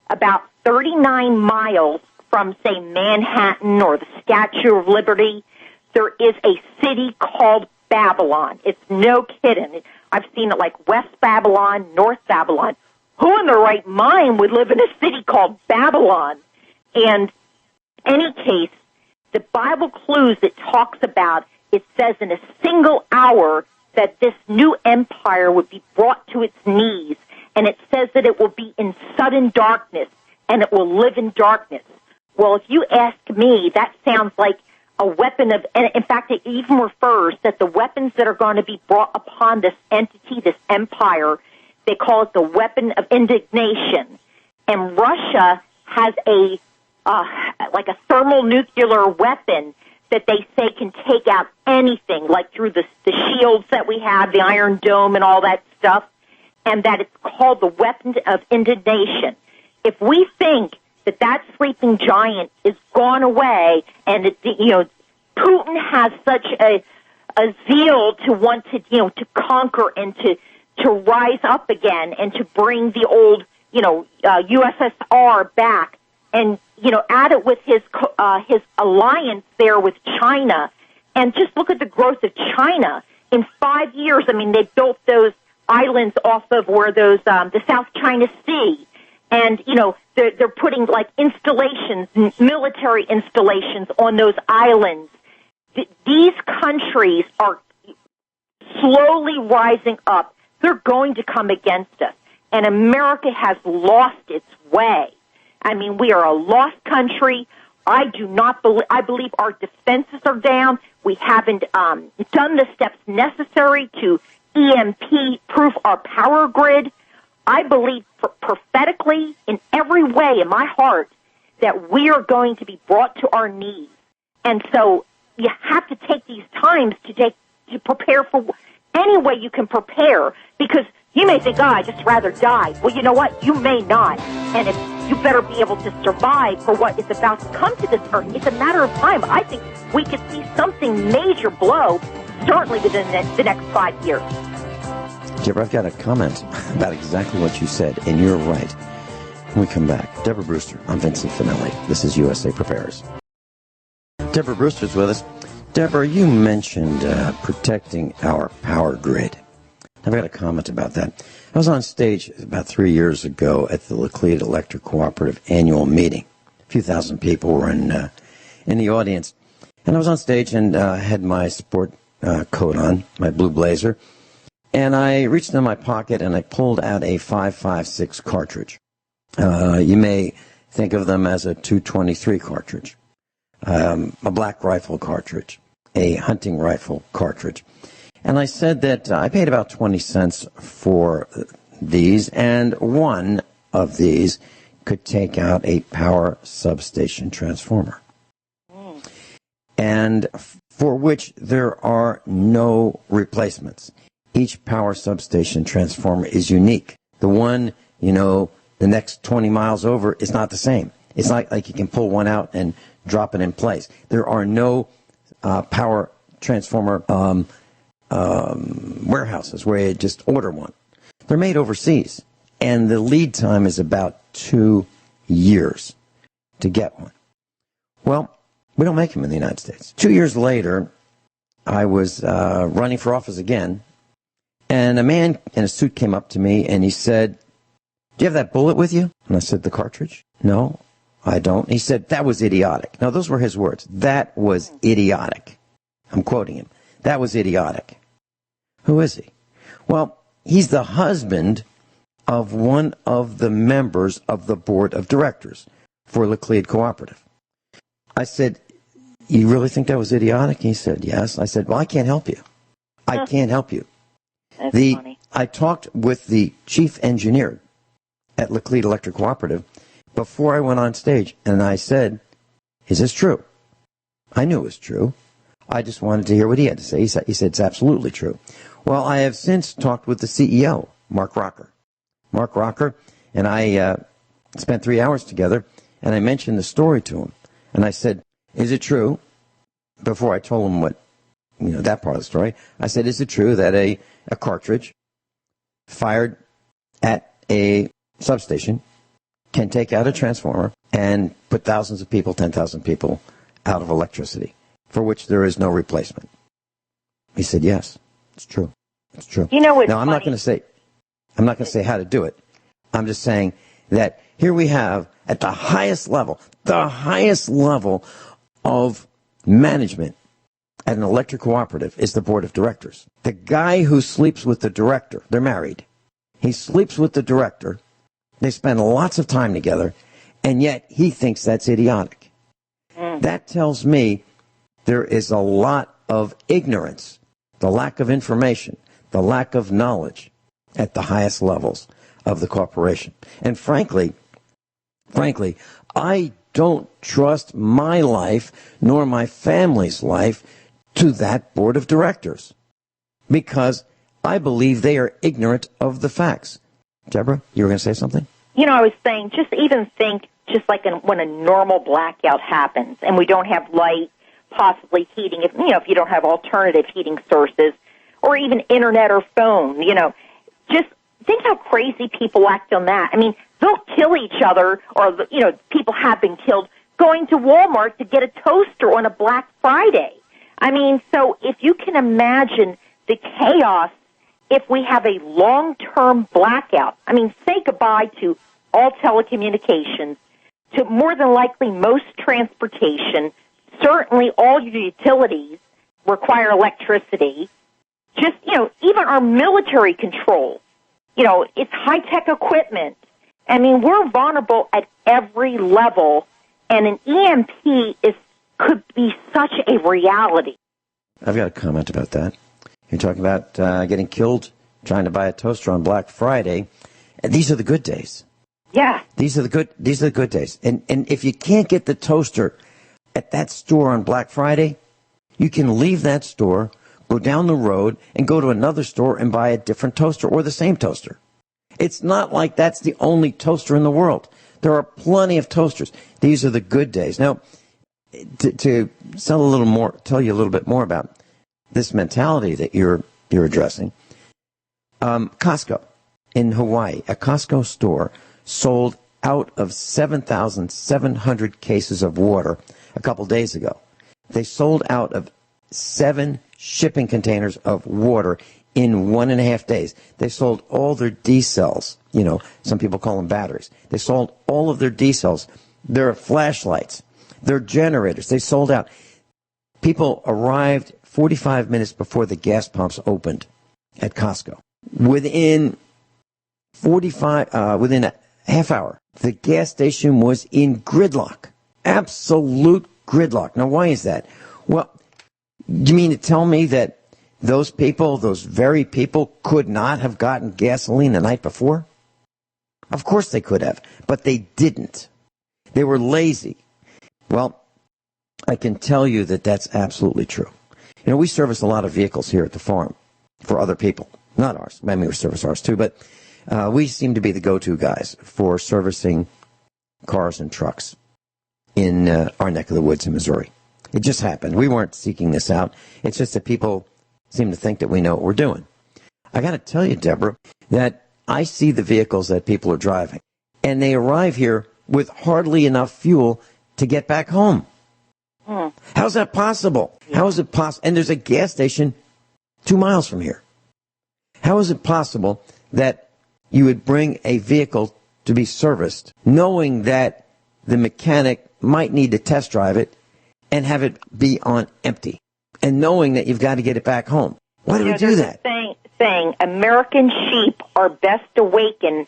about 39 miles from, say, Manhattan or the Statue of Liberty, there is a city called Babylon. It's no kidding. I've seen it like West Babylon, North Babylon. Who in their right mind would live in a city called Babylon? And any case, the Bible clues it talks about, it says in a single hour that this new empire would be brought to its knees, and it says that it will be in sudden darkness, and it will live in darkness. Well, if you ask me, that sounds like a weapon of, and in fact, it even refers that the weapons that are going to be brought upon this entity, this empire, they call it the weapon of indignation. And Russia has a like a thermonuclear weapon that they say can take out anything, like through the shields that we have, the Iron Dome and all that stuff, and that it's called the weapon of indignation. If we think that sleeping giant is gone away, and Putin has such a zeal to want to to conquer and to rise up again and to bring the old USSR back, and add it with his alliance there with China, and just look at the growth of China in 5 years. I mean, they built those islands off of where those the South China Sea. And, they're putting, like, installations, military installations on those islands. These countries are slowly rising up. They're going to come against us. And America has lost its way. I mean, we are a lost country. I believe our defenses are down. We haven't done the steps necessary to EMP-proof our power grid. I believe prophetically, in every way, in my heart, that we are going to be brought to our knees. And so you have to take these times to prepare for any way you can prepare, because you may think, I'd just rather die. Well, you know what? You may not. And if you better be able to survive for what is about to come to this earth. It's a matter of time. I think we could see something major blow, certainly within the next 5 years. Deborah, I've got a comment about exactly what you said, and you're right. When we come back, Deborah Brewster, I'm Vincent Finelli. This is USA Prepares. Deborah Brewster's with us. Deborah, you mentioned protecting our power grid. I've got a comment about that. I was on stage about 3 years ago at the Laclede Electric Cooperative annual meeting. A few thousand people were in the audience. And I was on stage and had my sport coat on, my blue blazer. And I reached in my pocket and I pulled out a 5.56 cartridge. You may think of them as a .223 cartridge, a black rifle cartridge, a hunting rifle cartridge. And I said that I paid about 20 cents for these, and one of these could take out a power substation transformer. And for which there are no replacements. Each power substation transformer is unique. The one, the next 20 miles over is not the same. It's not like you can pull one out and drop it in place. There are no power transformer warehouses where you just order one. They're made overseas, and the lead time is about 2 years to get one. Well, we don't make them in the United States. 2 years later, I was running for office again, and a man in a suit came up to me, and he said, "Do you have that bullet with you?" And I said, "The cartridge?" "No, I don't." He said, "That was idiotic." Now, those were his words. "That was idiotic." I'm quoting him. "That was idiotic." Who is he? Well, he's the husband of one of the members of the board of directors for Laclede Cooperative. I said, "You really think that was idiotic?" He said, "Yes." I said, "Well, I can't help you. I can't help you." That's funny. I talked with the chief engineer at Laclede Electric Cooperative before I went on stage, and I said, "Is this true?" I knew it was true. I just wanted to hear what he had to say. He said, "It's absolutely true." Well, I have since talked with the CEO, Mark Rocker. Mark Rocker and I spent 3 hours together, and I mentioned the story to him. And I said, "Is it true?" Before I told him what, that part of the story, I said, "Is it true that a cartridge fired at a substation can take out a transformer and put thousands of people, 10,000 people, out of electricity, for which there is no replacement. He said, yes, it's true. It's true. You know what's Now, I'm not going to say how to do it. I'm just saying that here we have, at the highest level of management at an electric cooperative is the board of directors. The guy who sleeps with the director, they're married. He sleeps with the director. They spend lots of time together, and yet he thinks that's idiotic. That tells me there is a lot of ignorance, the lack of information, the lack of knowledge at the highest levels of the corporation. And frankly, I don't trust my life nor my family's life to that board of directors because I believe they are ignorant of the facts. Deborah, you were going to say something? You know, I was saying, just even think, just like when a normal blackout happens and we don't have light, possibly heating, if you don't have alternative heating sources, or even internet or phone, just think how crazy people act on that. I mean, they'll kill each other, or, people have been killed going to Walmart to get a toaster on a Black Friday. I mean, so if you can imagine the chaos if we have a long-term blackout, I mean, say goodbye to all telecommunications, to more than likely most transportation, certainly all your utilities require electricity, just, even our military control, it's high-tech equipment. I mean, we're vulnerable at every level, and an EMP could be such a reality. I've got a comment about that. You're talking about getting killed trying to buy a toaster on Black Friday. And these are the good days. Yeah. These are the good days. And if you can't get the toaster at that store on Black Friday, you can leave that store, go down the road, and go to another store and buy a different toaster or the same toaster. It's not like that's the only toaster in the world. There are plenty of toasters. These are the good days. Now, to tell you a little bit more about this mentality that you're addressing, Costco in Hawaii, a Costco store sold out of 7,700 cases of water a couple days ago. They sold out of 7 shipping containers of water in 1.5 days. They sold all their D cells. Some people call them batteries. They sold all of their D cells, their flashlights, their generators. They sold out. People arrived 45 minutes before the gas pumps opened at Costco. Within a half hour, the gas station was in gridlock. Absolute gridlock. Now, why is that? Well, you mean to tell me that those very people, could not have gotten gasoline the night before? Of course they could have, but they didn't. They were lazy. Well, I can tell you that that's absolutely true. We service a lot of vehicles here at the farm for other people, not ours. I mean, we service ours too, but we seem to be the go-to guys for servicing cars and trucks in our neck of the woods in Missouri. It just happened. We weren't seeking this out. It's just that people seem to think that we know what we're doing. I got to tell you, Deborah, that I see the vehicles that people are driving, and they arrive here with hardly enough fuel to get back home. How's that possible? How is it possible? And there's a gas station 2 miles from here. How is it possible that you would bring a vehicle to be serviced knowing that the mechanic might need to test drive it and have it be on empty, and knowing that you've got to get it back home? Why do we do that? Saying American sheep are best awakened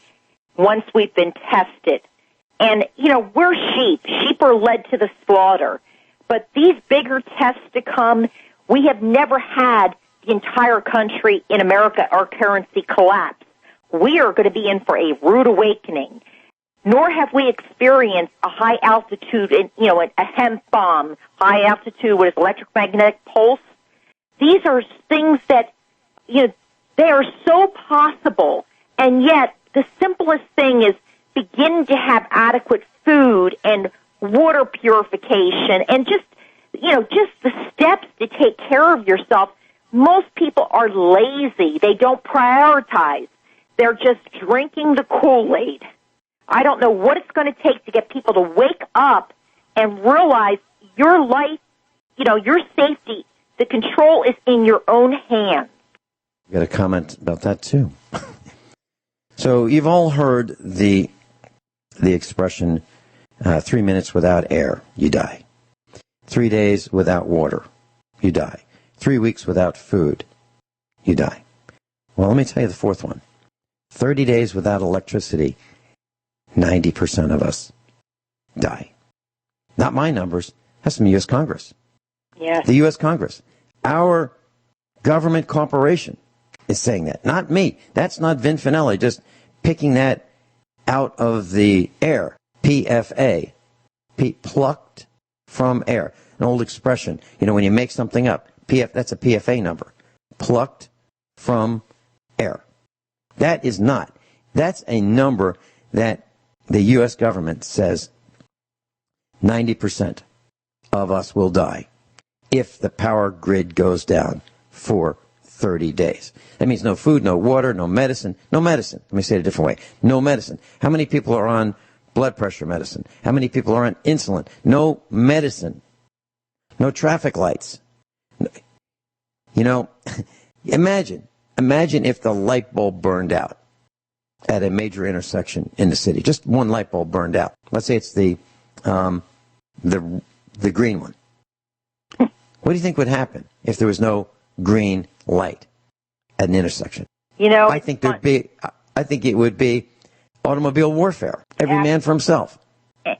once we've been tested. And, we're sheep. Sheep are led to the slaughter. But these bigger tests to come, we have never had the entire country in America, our currency collapse. We are going to be in for a rude awakening. Nor have we experienced a high altitude, a hemp bomb, high altitude with electromagnetic pulse. These are things that, they are so possible. And yet, the simplest thing is begin to have adequate food and water purification and just the steps to take care of yourself. Most people are lazy. They don't prioritize. They're just drinking the Kool-Aid. I don't know what it's going to take to get people to wake up and realize your life, your safety, the control is in your own hands. I got a comment about that, too. So you've all heard the expression, 3 minutes without air, you die. 3 days without water, you die. 3 weeks without food, you die. Well, let me tell you the fourth one. 30 days without electricity, 90% of us die. Not my numbers. That's from the U.S. Congress. Yes. The U.S. Congress. Our government corporation is saying that. Not me. That's not Vin Finelli just picking that out of the air. PFA. Plucked from air. An old expression. When you make something up. That's a PFA number. Plucked from air. That is not. That's a number that the U.S. government says 90% of us will die if the power grid goes down for 30 days. That means no food, no water, no medicine. No medicine. Let me say it a different way. No medicine. How many people are on blood pressure medicine? How many people are on insulin? No medicine. No traffic lights. Imagine if the light bulb burned out at a major intersection in the city. Just one light bulb burned out. Let's say it's the green one. What do you think would happen if there was no green light at an intersection? I think it would be automobile warfare. Every man for himself.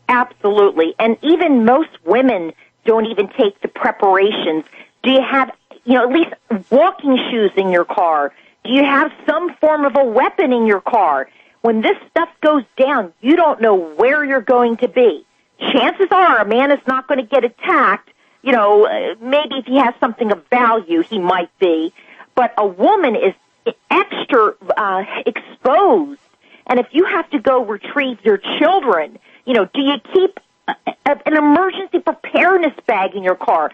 Absolutely. And even most women don't even take the preparations. Do you have, at least walking shoes in your car? Do you have some form of a weapon in your car? When this stuff goes down, you don't know where you're going to be. Chances are a man is not going to get attacked. Maybe if he has something of value, he might be. But a woman is extra exposed. And if you have to go retrieve your children, do you keep an emergency preparedness bag in your car?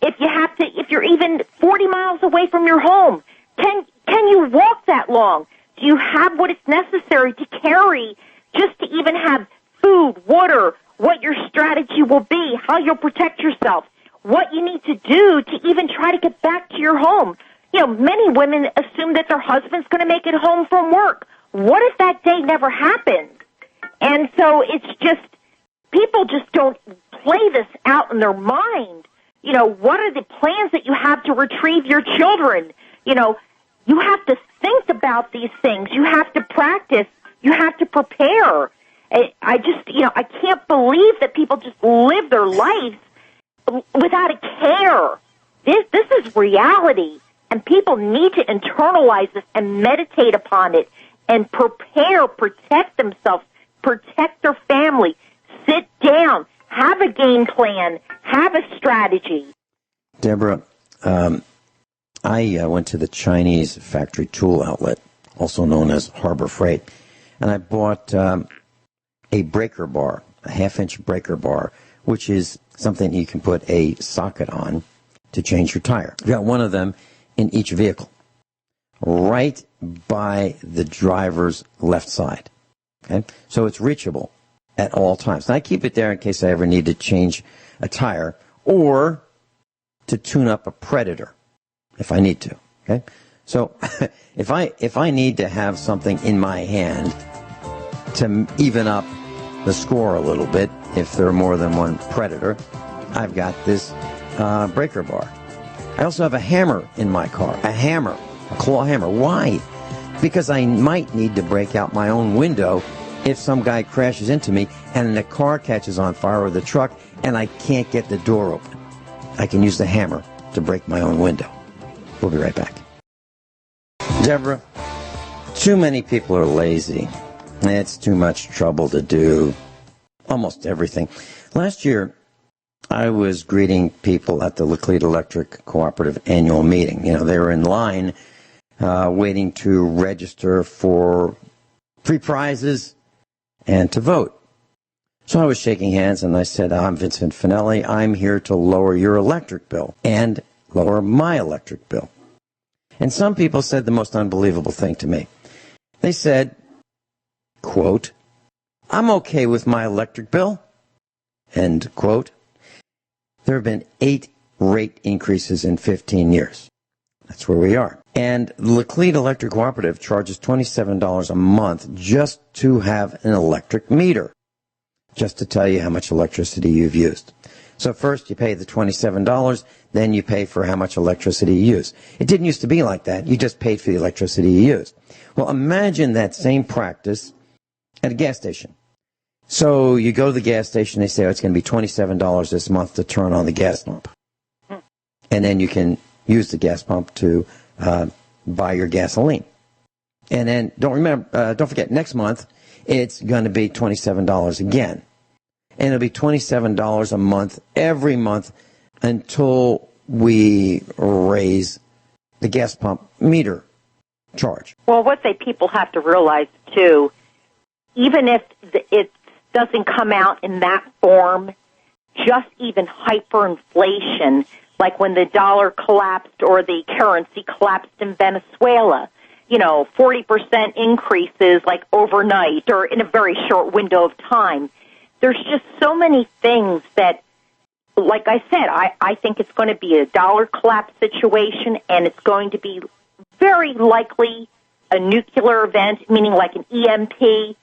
If you're even 40 miles away from your home, can you walk that long? Do you have what is necessary to carry just to even have food, water, what your strategy will be, how you'll protect yourself, what you need to do to even try to get back to your home? Many women assume that their husband's going to make it home from work. What if that day never happened? And so it's just, people just don't play this out in their mind. What are the plans that you have to retrieve your children? You have to think about these things. You have to practice. You have to prepare. I can't believe that people just live their lives without a care. This is reality, and people need to internalize this and meditate upon it and prepare, protect themselves, protect their family. Sit down, have a game plan, have a strategy. Deborah, I went to the Chinese factory tool outlet, also known as Harbor Freight, and I bought a breaker bar, a half-inch breaker bar, which is something you can put a socket on to change your tire. I've got one of them in each vehicle, right by the driver's left side. Okay, so it's reachable at all times. And I keep it there in case I ever need to change a tire or to tune up a Predator if I need to. Okay, so if I need to have something in my hand to even up the score a little bit, if there are more than one Predator, I've got this breaker bar. I also have a hammer in my car, a claw hammer. Why? Because I might need to break out my own window if some guy crashes into me and the car catches on fire or the truck and I can't get the door open. I can use the hammer to break my own window. We'll be right back. Deborah, too many people are lazy. It's too much trouble to do almost everything. Last year, I was greeting people at the Laclede Electric Cooperative annual meeting. They were in line waiting to register for free prizes and to vote. So I was shaking hands and I said, I'm Vincent Finelli. I'm here to lower your electric bill and lower my electric bill. And some people said the most unbelievable thing to me. They said, quote, I'm okay with my electric bill. End quote. There have been 8 rate increases in 15 years. That's where we are. And Laclede Electric Cooperative charges $27 a month just to have an electric meter, just to tell you how much electricity you've used. So first you pay the $27, then you pay for how much electricity you use. It didn't used to be like that. You just paid for the electricity you used. Well, imagine that same practice at a gas station. So you go to the gas station, they say, oh, it's going to be $27 this month to turn on the gas pump. And then you can use the gas pump to buy your gasoline. And then don't forget, next month it's going to be $27 again. And it'll be $27 a month every month until we raise the gas pump meter charge. Well, what people have to realize, too, even if it doesn't come out in that form, just even hyperinflation, like when the dollar collapsed or the currency collapsed in Venezuela, 40% increases like overnight or in a very short window of time. There's just so many things that, like I said, I think it's going to be a dollar collapse situation, and it's going to be very likely a nuclear event, meaning like an EMP.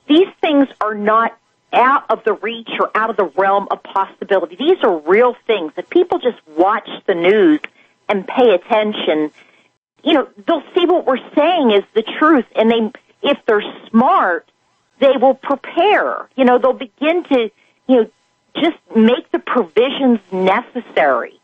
These things are not out of the reach or out of the realm of possibility. These are real things. If people just watch the news and pay attention, they'll see what we're saying is the truth, and if they're smart, they will prepare. They'll begin to, just make the provisions necessary.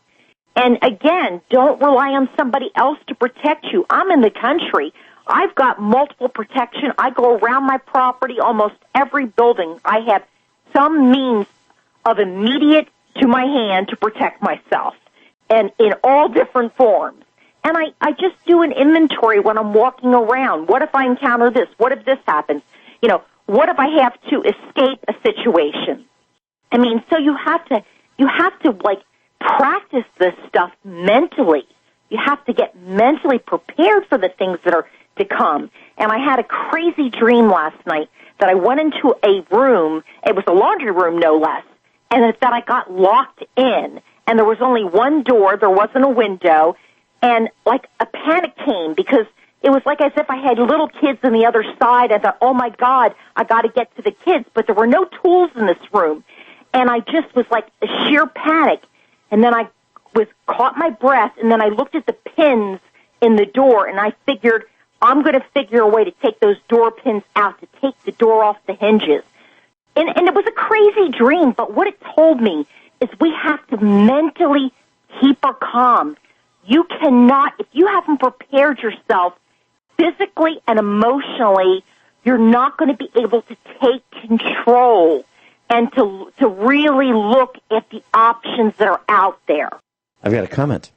And again, don't rely on somebody else to protect you. I'm in the country. I've got multiple protection. I go around my property, almost every building. I have some means of immediate to my hand to protect myself, and in all different forms. And I just do an inventory when I'm walking around. What if I encounter this? What if this happens? What if I have to escape a situation? I mean, so you have to like practice this stuff mentally. You have to get mentally prepared for the things that are to come. And I had a crazy dream last night that I went into a room. It was a laundry room, no less, and that I got locked in. And there was only one door. There wasn't a window. And like a panic came because it was like as if I had little kids on the other side. I thought, oh, my God, I got to get to the kids. But there were no tools in this room. And I just was like a sheer panic. And then I caught my breath, and then I looked at the pins in the door, and I figured I'm going to figure a way to take those door pins out, to take the door off the hinges. And it was a crazy dream, but what it told me is we have to mentally keep our calm. You cannot, if you haven't prepared yourself physically and emotionally, you're not going to be able to take control and to really look at the options that are out there. I've got a comment.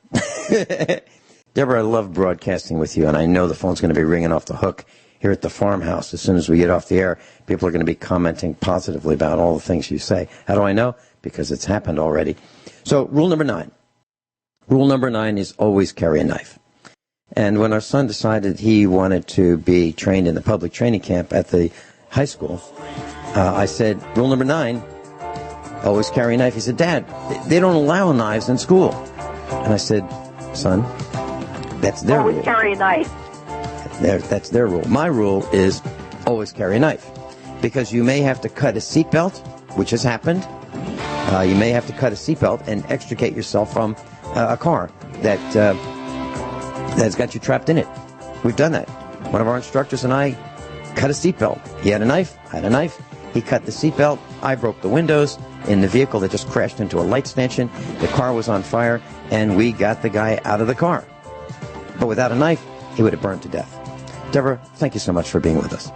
Deborah, I love broadcasting with you, and I know the phone's going to be ringing off the hook here at the farmhouse. As soon as we get off the air, people are going to be commenting positively about all the things you say. How do I know? Because it's happened already. So rule number 9. Rule number 9 is always carry a knife. And when our son decided he wanted to be trained in the public training camp at the high school, I said, rule number 9, always carry a knife. He said, Dad, they don't allow knives in school. And I said, son, that's their rule. Always carry a knife. That's their rule. My rule is always carry a knife. Because you may have to cut a seatbelt, which has happened. You may have to cut a seatbelt and extricate yourself from a car that's got you trapped in it. We've done that. One of our instructors and I cut a seatbelt. He had a knife, I had a knife. He cut the seatbelt. I broke the windows in the vehicle that just crashed into a light stanchion. The car was on fire, and we got the guy out of the car. But without a knife, he would have burned to death. Deborah, thank you so much for being with us.